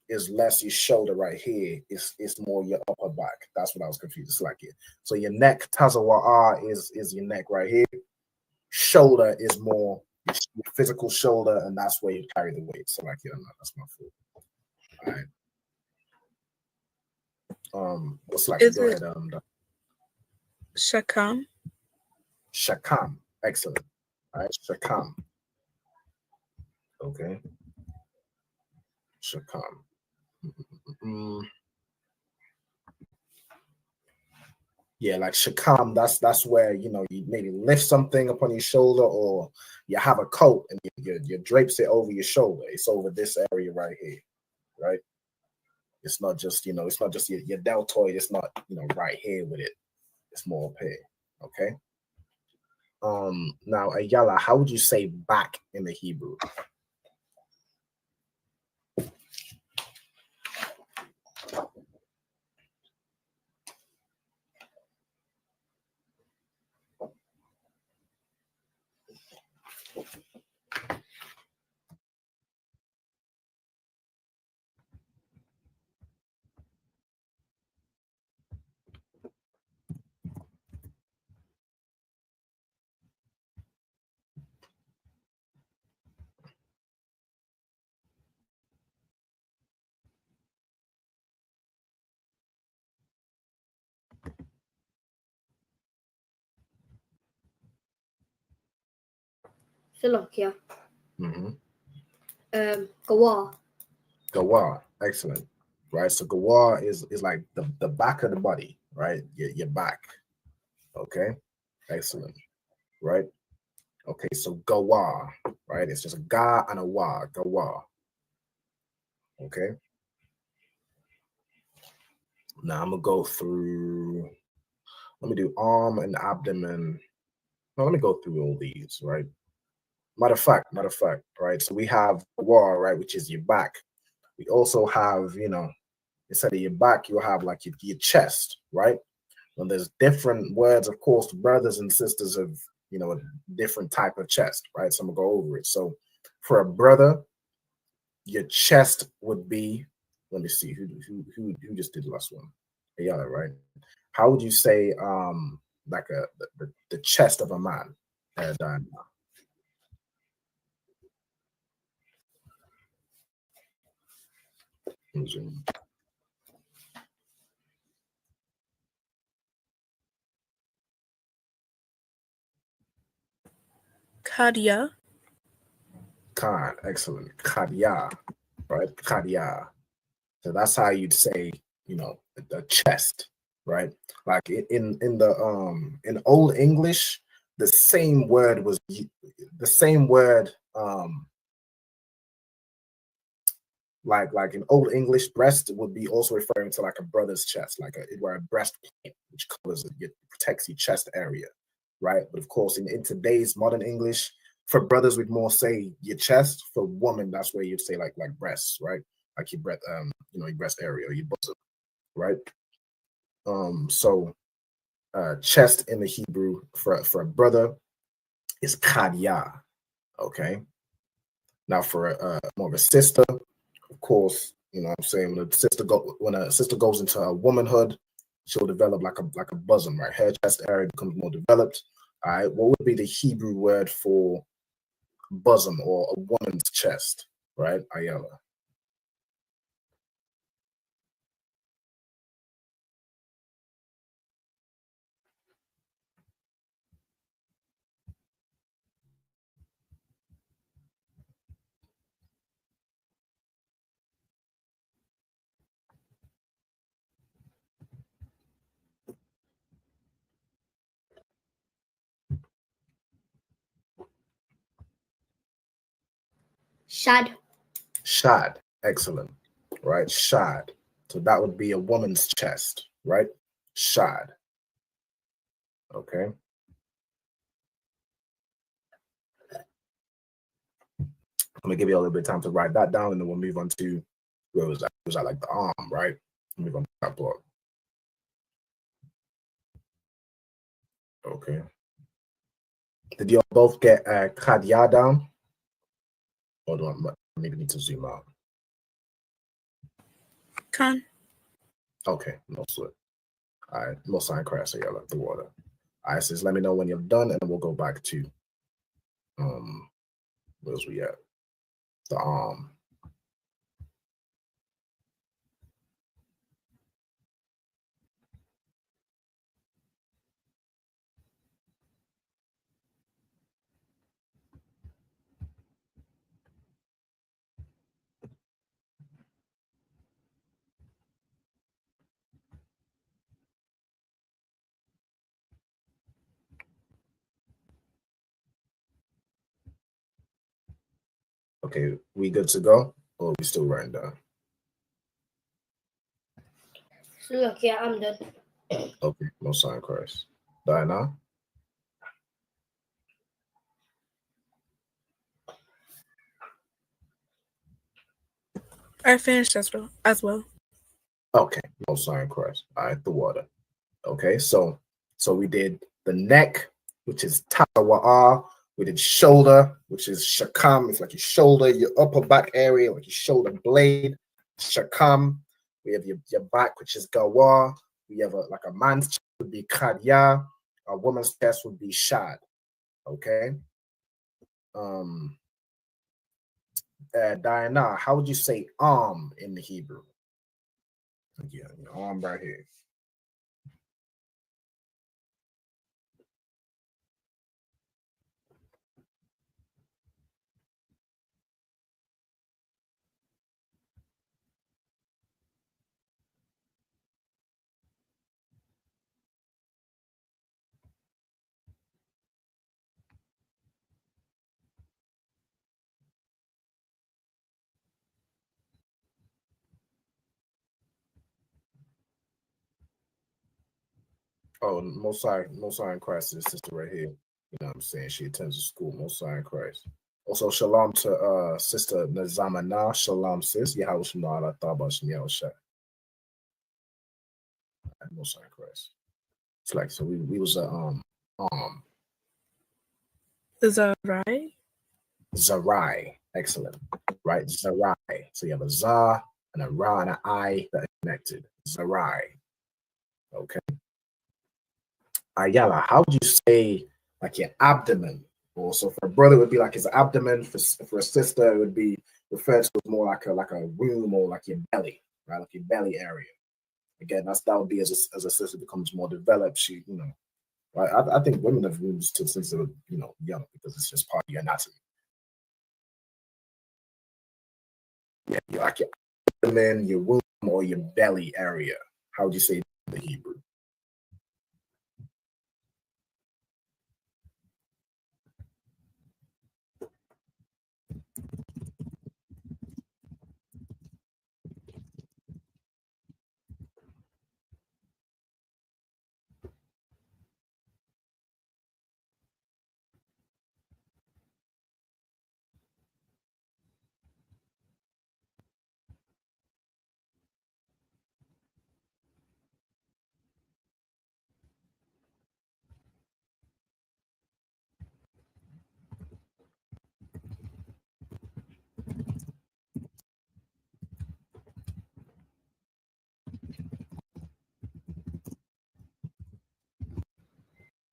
is less your shoulder right here. It's more your upper back. That's what I was confused. It's like it. So your neck, Tazawa'a, is your neck right here. Shoulder is more your physical shoulder, and that's where you carry the weight. So like, that's my fault. All right. What's like? Go ahead. Shakam. Shakam. Excellent. All right, Shakam. Okay. Shakam. Yeah, like Shakam, that's where you maybe lift something upon your shoulder, or you have a coat and you drapes it over your shoulder. It's over this area right here, right? It's not just it's not just your deltoid. It's not right here with it. It's more up here. Okay. Now Ayala, how would you say back in the Hebrew? Slovakia. Mm-hmm. Gawar. Gawar, excellent. Right, so Gawar is like the back of the body, right? Your back. Okay, excellent. Right. Okay, so Gawar, right? It's just a ga and a wa, Gawar. Okay. Now I'm gonna go through. Let me do arm and abdomen. No, let me go through all these, right? Matter of fact, right? So we have war, right, which is your back. We also have, instead of your back, you have like your chest, right? When there's different words, of course, brothers and sisters have, a different type of chest, right? So I'm gonna go over it. So for a brother, your chest would be, let me see, who just did the last one? Yeah, right. How would you say like the chest of a man? Diana? Kadia. Khan, excellent. Kadia, right? Kadia. So that's how you'd say, the chest, right? Like in Old English, the same word was the same word like in Old English, breast would be also referring to like a brother's chest, like where a breastplate, which covers it, protects your chest area, right? But of course, in today's modern English, for brothers, we'd more say your chest. For women, that's where you'd say like breasts, right? Like your breast, your breast area, or your bosom, right? So chest in the Hebrew for a brother is kadia, okay? Now for more of a sister, of course, what I'm saying, when a sister goes into a womanhood, she'll develop like a bosom, right? Her chest area becomes more developed. All right, what would be the Hebrew word for bosom or a woman's chest, right? Ayala. Shad. Shad, excellent, right? Shad. So that would be a woman's chest, right? Shad. Okay. I'm gonna give you a little bit of time to write that down, and then we'll move on to where was that? Was that like the arm, right? Move on to that block. Okay. Did you all both get Kadia down? Hold on, maybe need to zoom out. Khan. Okay, no sweat. All right, no sign crash, so y'all the water. All right, says let me know when you're done, and then we'll go back to where's we at? The arm. Okay, we good to go? Or we still writing down? So look, yeah, I'm done. Okay, no sign crash. Diana? I finished as well. Okay, no sign crash. All right, the water. Okay, so we did the neck, which is tawa'a. We did shoulder, which is shakam. It's like your shoulder, your upper back area, like your shoulder blade. Shakam. We have your back, which is gawa. We have like a man's chest would be kadya. A woman's chest would be shad. Okay. Diana, how would you say arm in the Hebrew? Yeah, your arm right here. Oh, Most High in Christ is this sister right here. You know what I'm saying? She attends a school, Most High in Christ. Also, shalom to sister Nazamana. Shalom, sis. Yahweh Shema Allah Thaba Shem Yahweh Shai. Most High in Christ. It's like so we was Is that right? Zarai. Excellent. Right? Zarai. So you have a Za and a Ra and an I that are connected. Zarai. Okay. Ayala, how would you say like your abdomen? Or so for a brother it would be like his abdomen. For a sister it would be referred to as more like a womb or like your belly, right? Like your belly area. Again, that would be as a sister becomes more developed. She, you know, right? I think women have wombs since they were, you know, young because it's just part of your anatomy. Yeah, like your abdomen, your womb, or your belly area. How would you say in the Hebrew?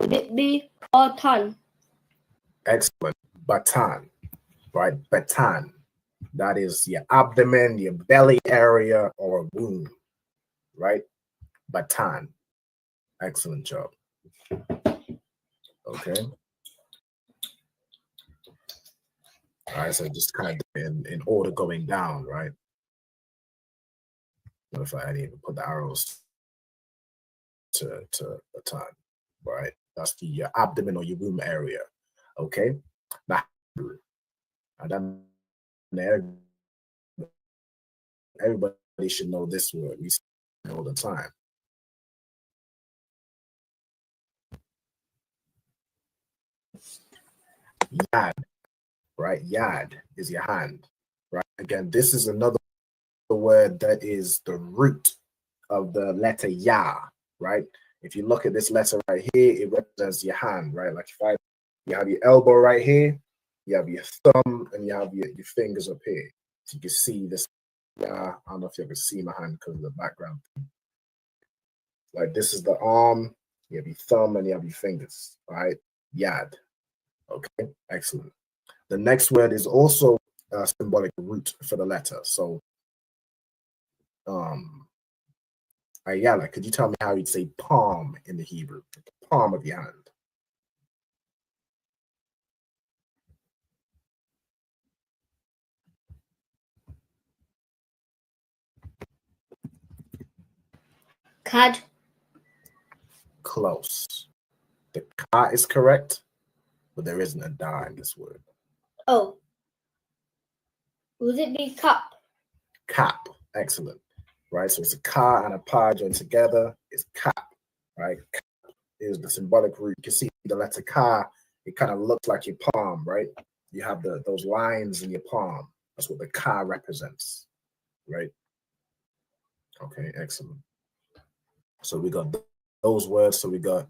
Would it be Batan? Excellent. Batan, right? Batan. That is your abdomen, your belly area, or a womb, right? Batan. Excellent job. Okay. All right. So just kind of in order going down, right? If I didn't even put the arrows to Batan, right? That's the your abdomen or your womb area. Okay. Now, and then everybody should know this word. We say it all the time. Yad, right? Yad is your hand, right? Again, this is another word that is the root of the letter Ya, right? If you look at this letter right here, it represents your hand, right? Like you have your elbow right here, you have your thumb, and you have your fingers up here. So you can see this. Yeah, I don't know if you can see my hand because of the background. Like this is the arm, you have your thumb, and you have your fingers, right? Yad. Okay, excellent. The next word is also a symbolic root for the letter. So, Ayala, could you tell me how you'd say palm in the Hebrew? The palm of your hand. Cad? Close. The ka is correct, but there isn't a da in this word. Oh. Would it be Cup? Cap. Excellent. Right? So it's a ka and a pa joined together. It's cap. Right? Cap is the symbolic root. You can see the letter ka, it kind of looks like your palm, right? You have those lines in your palm. That's what the ka represents. Right? Okay, excellent. So we got those words. So we got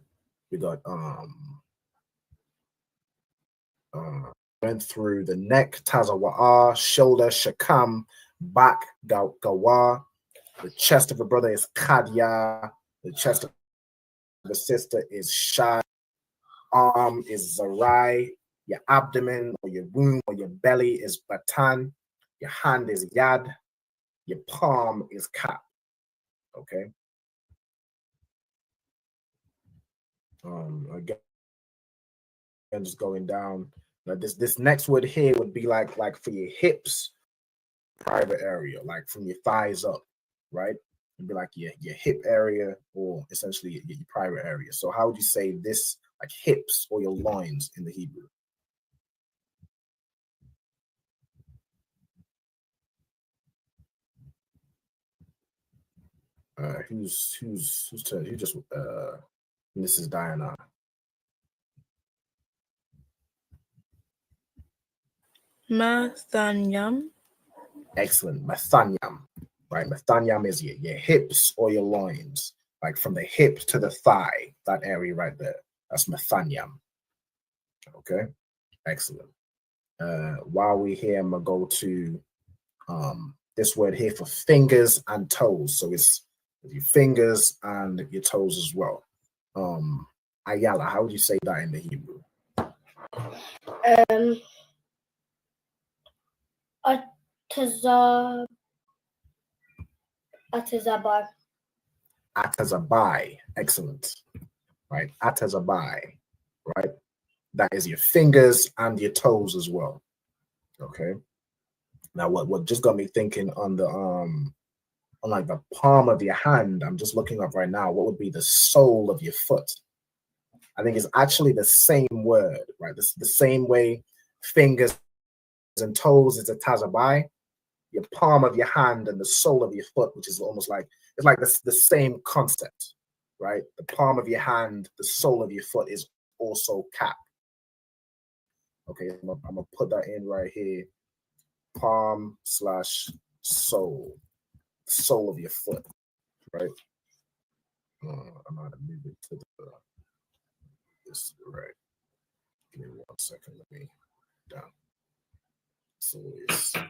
went through the neck, tazawa'a, shoulder, shakam, back, gawa. The chest of a brother is kadya. The chest of a sister is shad. Arm is zarai. Your abdomen or your womb or your belly is batan. Your hand is yad. Your palm is kap. Okay. Again, just going down. Now this next word here would be like for your hips, private area, like from your thighs up, right? It'd be like your hip area or essentially your private area. So how would you say this, like hips or your loins in the Hebrew? Whose turn? Who just And this is Diana. Mathanyam. Excellent. Mathanyam. Right. Mathanyam is your hips or your loins, like from the hip to the thigh, that area right there. That's Mathanyam. Okay. Excellent. While we're here, I'm gonna go to this word here for fingers and toes. So it's your fingers and your toes as well. Ayala, how would you say that in the Hebrew? Atazabai. Atazabai. Excellent. Right. Atazabai. Right. That is your fingers and your toes as well. Okay. Now what just got me thinking on the on like the palm of your hand, I'm just looking up right now, what would be the sole of your foot? I think it's actually the same word, right? This the same way fingers and toes is a tazabai. Your palm of your hand and the sole of your foot, which is almost like it's like the same concept, right? The palm of your hand, the sole of your foot is also cap. Okay, I'm gonna put that in right here. Palm / sole, sole of your foot, right? I'm gonna move it to the this right. Give me 1 second. Let me down. So it's all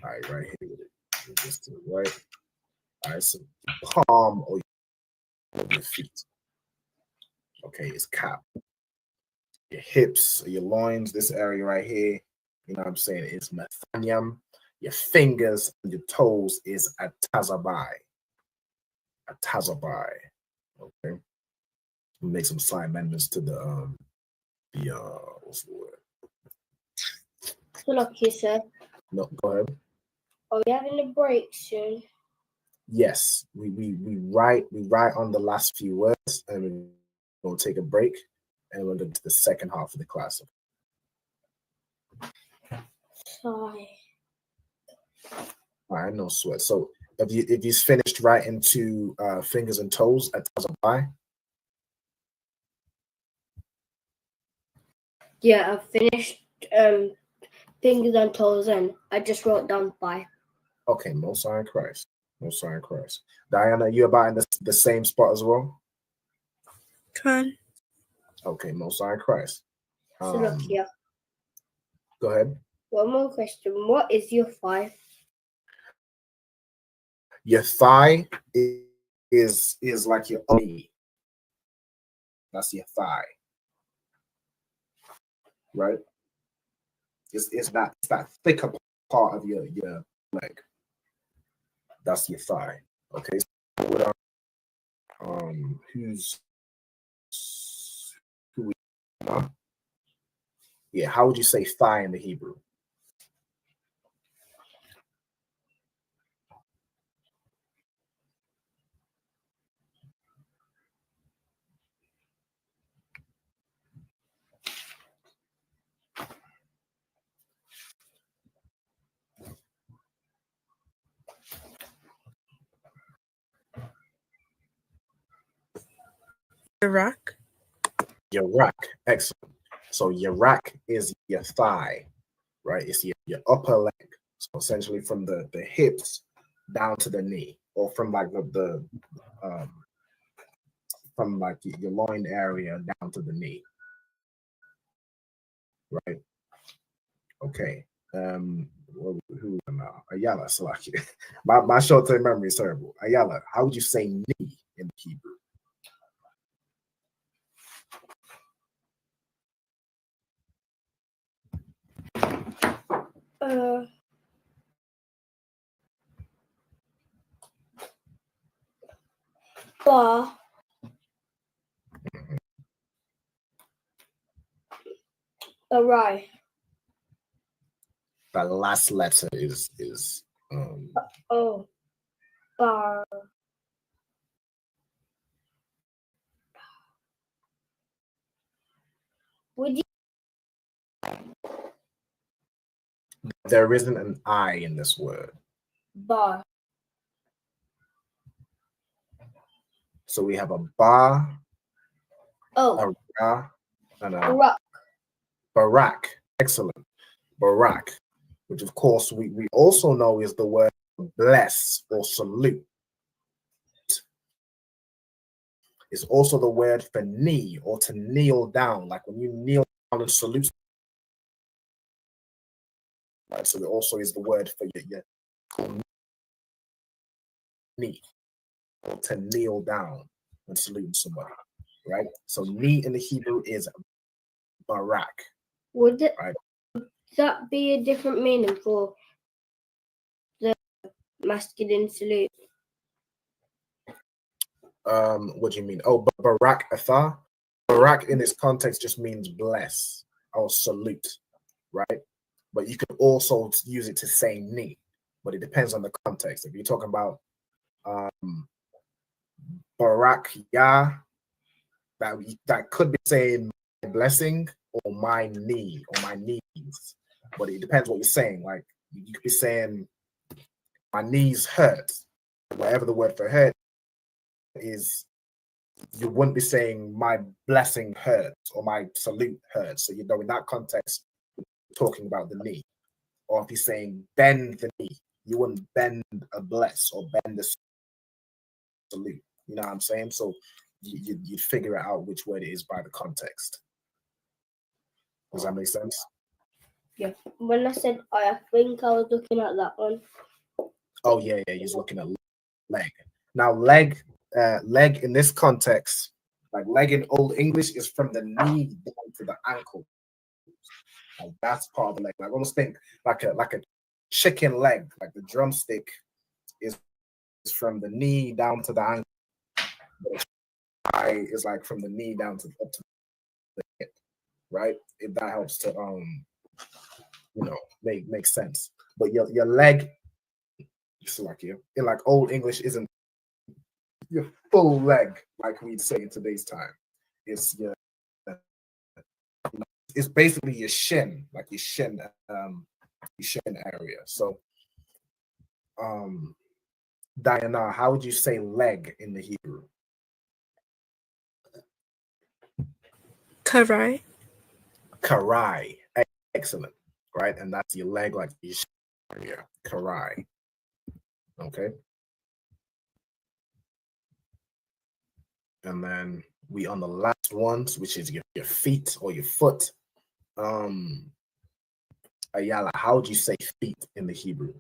right here with it. Just to the right. All right, so palm or your feet. Okay, it's cap. Your hips, your loins, this area right here, you know what I'm saying, is Mathanyam. Your fingers and your toes is Atazabai. Atazabai. Okay. We'll make some slight amendments to the what's the word? So look here, sir. No, go ahead. Are we having a break soon? Yes, we write on the last few words and we're gonna take a break and we're going to the second half of the class. Sorry. All right, no sweat. So if you finished writing to fingers and toes at Tazabai? Yeah, I've finished fingers and toes and I just wrote down by. Okay, Most High in Christ. Most High in Christ. Diana, you about in the same spot as well? Con. Okay, Most High in Christ. So look here. Go ahead. One more question. What is your thigh? Your thigh is like your knee. That's your thigh. Right? It's that thicker part of your leg. That's your thigh. Okay. So who we know? Yeah, how would you say thigh in the Hebrew? Iraq. Yarak. Excellent. So Yarak is your thigh, right? It's your upper leg. So essentially from the hips down to the knee, or from like from like your loin area down to the knee. Right. Okay. Who am I? Ayala Salaki. My short-term memory is terrible. Ayala, how would you say knee in Hebrew? Bar. Right. The last letter is Bar. Would you? There isn't an I in this word. Bar. So we have a ba, Oh, a ra, and a rock. barak. Excellent. Barak, which of course we also know is the word bless or salute. It's also the word for knee or to kneel down, like when you kneel down and salute. Right, so it also is the word for your knee or to kneel down when saluting somebody. Right, so knee in the Hebrew is barak. Would Right. that be a different meaning for the masculine salute? What do you mean? Oh, barak atha. Barak in this context just means bless or salute, right? But you could also use it to say knee, but it depends on the context. If you're talking about barak yah, that could be saying my blessing or my knee or my knees, but it depends what you're saying. Like you could be saying my knees hurt, whatever the word for hurt is. You wouldn't be saying my blessing hurts or my salute hurts. So you know in that context, you're talking about the knee. Or if you're saying bend the knee, you wouldn't bend a bless or bend a salute. You know what I'm saying? So you'd figure out which word it is by the context. Does that make sense? Yeah. When I said I think I was looking at that one. Oh yeah, you're looking at leg. Now leg in this context, like leg in Old English is from the knee down to the ankle. Like that's part of the leg. Like almost think like a chicken leg, like the drumstick is from the knee down to the ankle. But thigh is like from the knee down to up to the hip, right? If that helps to make sense. But your leg, it's like in like Old English isn't your full leg like we'd say in today's time. It's it's basically your shin, like your shin area. So Diana, how would you say leg in the Hebrew? Karai. Karai. Excellent. Right? And that's your leg, like your shin area. Karai. Okay. And then we on the last ones, which is your feet or your foot. Ayala, how would you say feet in the Hebrew?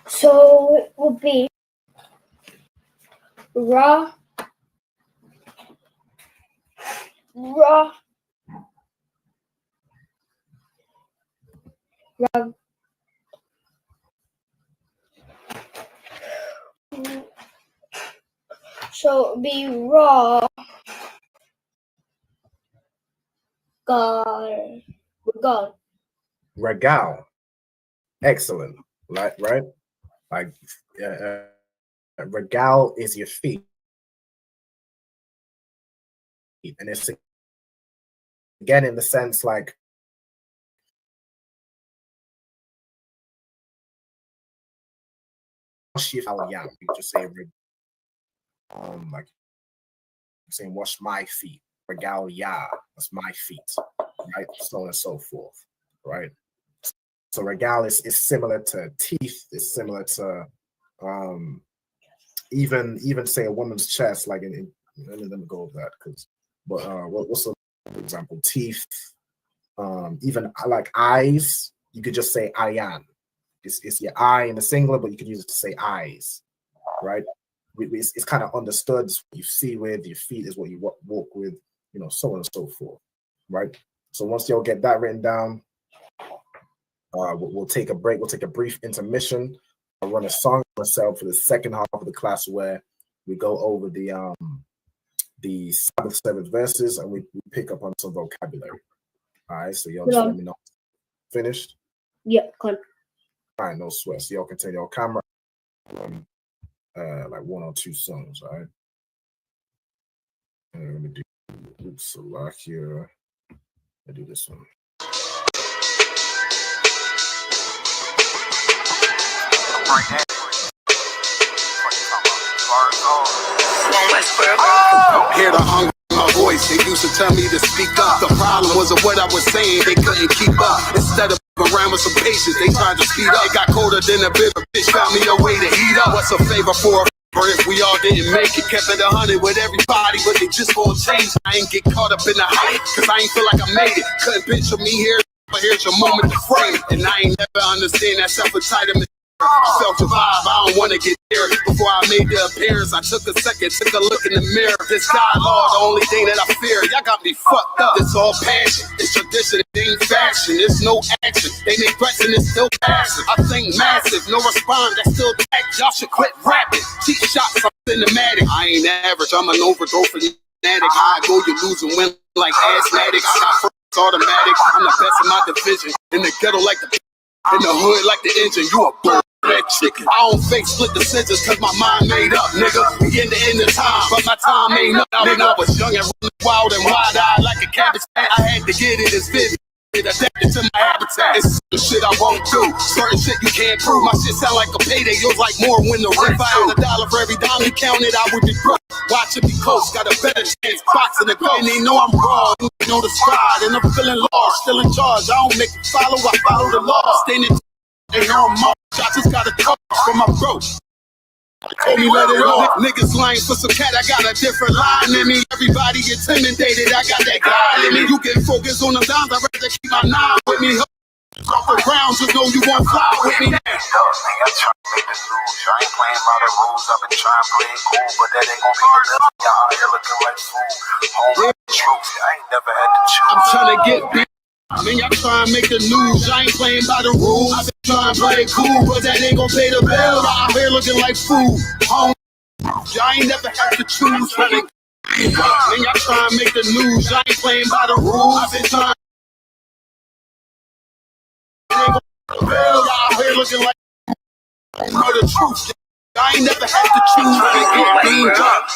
So it would be ra. So it would be raw. Regal. Excellent. Right? Like regal is your feet. And it's again in the sense like you just say like saying wash my feet, regal ya, that's my feet, right? So on and so forth, right? So regal is similar to teeth, it's similar to even say a woman's chest, like let me go over that what's an example? Teeth, even like eyes, you could just say ayan. It's your eye in the singular, but you could use it to say eyes, right? It's kind of understood. What you see with your feet is what you walk with, so on and so forth, right? So once y'all get that written down, we'll take a break. We'll take a brief intermission. I'll run a song myself for the second half of the class where we go over the Sabbath 7 verses and we pick up on some vocabulary. All right, so y'all just let me know. Finished? Yep, con. All right, no sweat. So y'all can tell your camera like 1 or 2 songs, all right? Let me do Slovakia. Let me do this one. Hear the hunger in my voice. They used to tell me to speak up. The problem wasn't what I was saying. They couldn't keep up. Instead of around with some patience, they tried to speed up. It got colder than a bitter bitch. Found me a way to heat up. What's a favor for or if we all didn't make it? Kept it 100 with everybody, but they just won't change. I ain't get caught up in the hype, cause I ain't feel like I made it. Couldn't picture me here, but here's your moment to frame. And I ain't never understand that self-entitlement. Felt the vibe, I don't wanna get there. Before I made the appearance, I took a second, took a look in the mirror. This dialogue, the only thing that I fear. Y'all got me fucked up. It's all passion, it's tradition, it ain't fashion. It's no action, they make threats and it's still passive. I think massive, no respond, that's still back. Y'all should quit rapping. Cheap shots, I'm cinematic. I ain't average, I'm an overdose fanatic. I go, you lose and win like asthmatics. I got first automatic, I'm the best in my division. In the ghetto like the in the hood like the engine, you a bird. Red chicken. I don't fake split the sentences cause my mind made up, nigga. We in the end of time, but my time ain't up. When I was young and wild and wide-eyed like a cabbage plant, I had to get it as vivid. It adapted to my habitat. It's the shit I won't do. Certain shit you can't prove. My shit sound like a payday. Yours like more when the rent. If I had $1 for every dime you counted, I would be broke. Watch it be close. Got a better chance. Boxing the goal. And they know I'm raw. You know the squad. And I'm feeling lost. Still in charge. I don't make it follow. I follow the law. Standing. Ain't no more. I just got a call from my bro. Told me let it off. Niggas lying for some cat. I got a different line in me. Everybody intimidated. I got that guy in me. You can focus on the dimes. I'd rather keep my 9 with me. Off the ground, just know you won't fly with me. I'm trying to make the news. I ain't playing by the rules. I've been trying to play it cool, but that ain't gonna be enough. Y'all out here looking like fool. Home truth. I ain't never had to choose. I'm trying to get big. Man, y'all try and make the news. I ain't playing by the rules. I've been trying to play it cool, but that ain't gonna pay the bill. I'm here looking like food. Home. Y'all ain't never had to choose. Man, y'all try and make the news. I ain't playing by the rules. I've been trying. It ain't gonna pay the bill. Y'all here looking like know the truth. I ain't never had to choose. Man, get beamed up.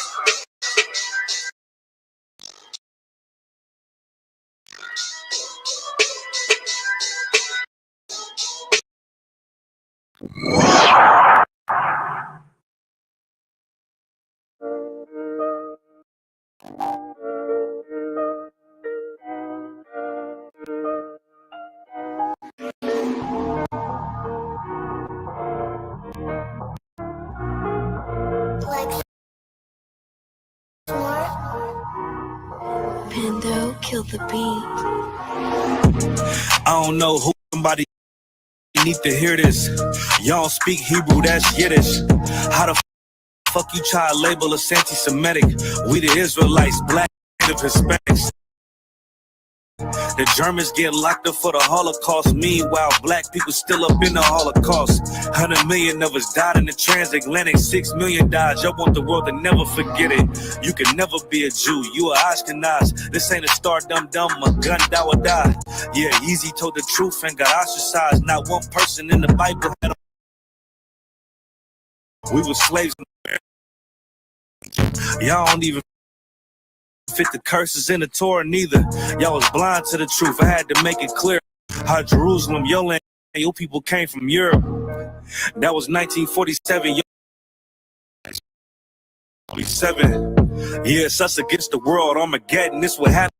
Pando, kill the beat. I don't know who somebody need to hear this. Y'all speak Hebrew, that's Yiddish. How the fuck you try to label us anti-Semitic? We the Israelites, black, native, Hispanics. The Germans get locked up for the Holocaust. Meanwhile, black people still up in the Holocaust. 100 million of us died in the transatlantic. 6 million died. Y'all want the world to never forget it. You can never be a Jew. You a Ashkenaz. This ain't a star dumb a gun die or die. Yeah, Easy told the truth and got ostracized. Not one person in the Bible had a... We were slaves. Y'all don't even fit the curses in the Torah neither. Y'all was blind to the truth. I had to make it clear how Jerusalem, your land, your people came from Europe. That was 1947. 47. Yeah, it's us against the world. Armageddon. This what happened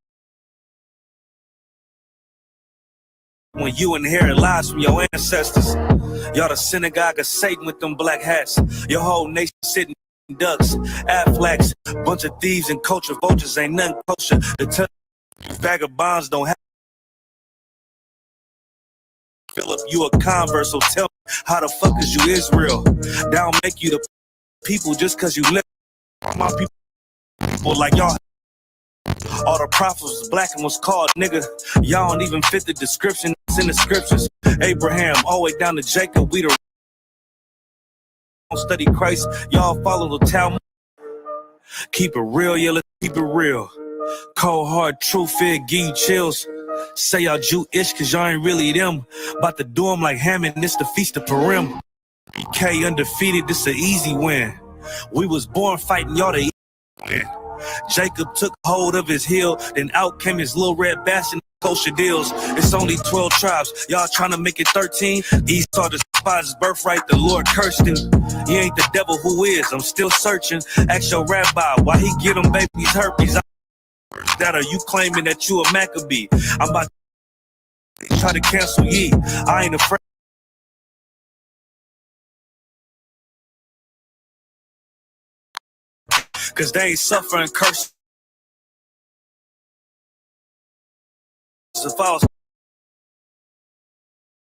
when you inherit lies from your ancestors. Y'all the synagogue of Satan with them black hats. Your whole nation sitting ducks, Aflacs, bunch of thieves and culture vultures. Ain't nothing kosher. The vagabonds don't have. Philip, you a convert, so tell me how the fuck is you Israel? That don't make you the people just cause you live. My people like y'all. All the prophets was black and was called nigga. Y'all don't even fit the description that's in the scriptures. Abraham, all the way down to Jacob, we the study Christ, y'all follow the Talmud. Keep it real, yeah, let's keep it real. Cold hard truth, it give you chills. Say y'all Jewish cause y'all ain't really them. About to do them like Hammond, this the Feast of Purim. K undefeated, this an easy win. We was born fighting, y'all the win. Jacob took hold of his heel, then out came his little red bastard kosher deals. It's only 12 tribes, y'all trying to make it 13. Esau despised his birthright, the Lord cursed him. He ain't the devil who is, I'm still searching. Ask your rabbi, why he get them babies herpes? That are you claiming that you a Maccabee? I'm about to try to cancel ye. I ain't afraid. Cause they ain't suffering curse. If I was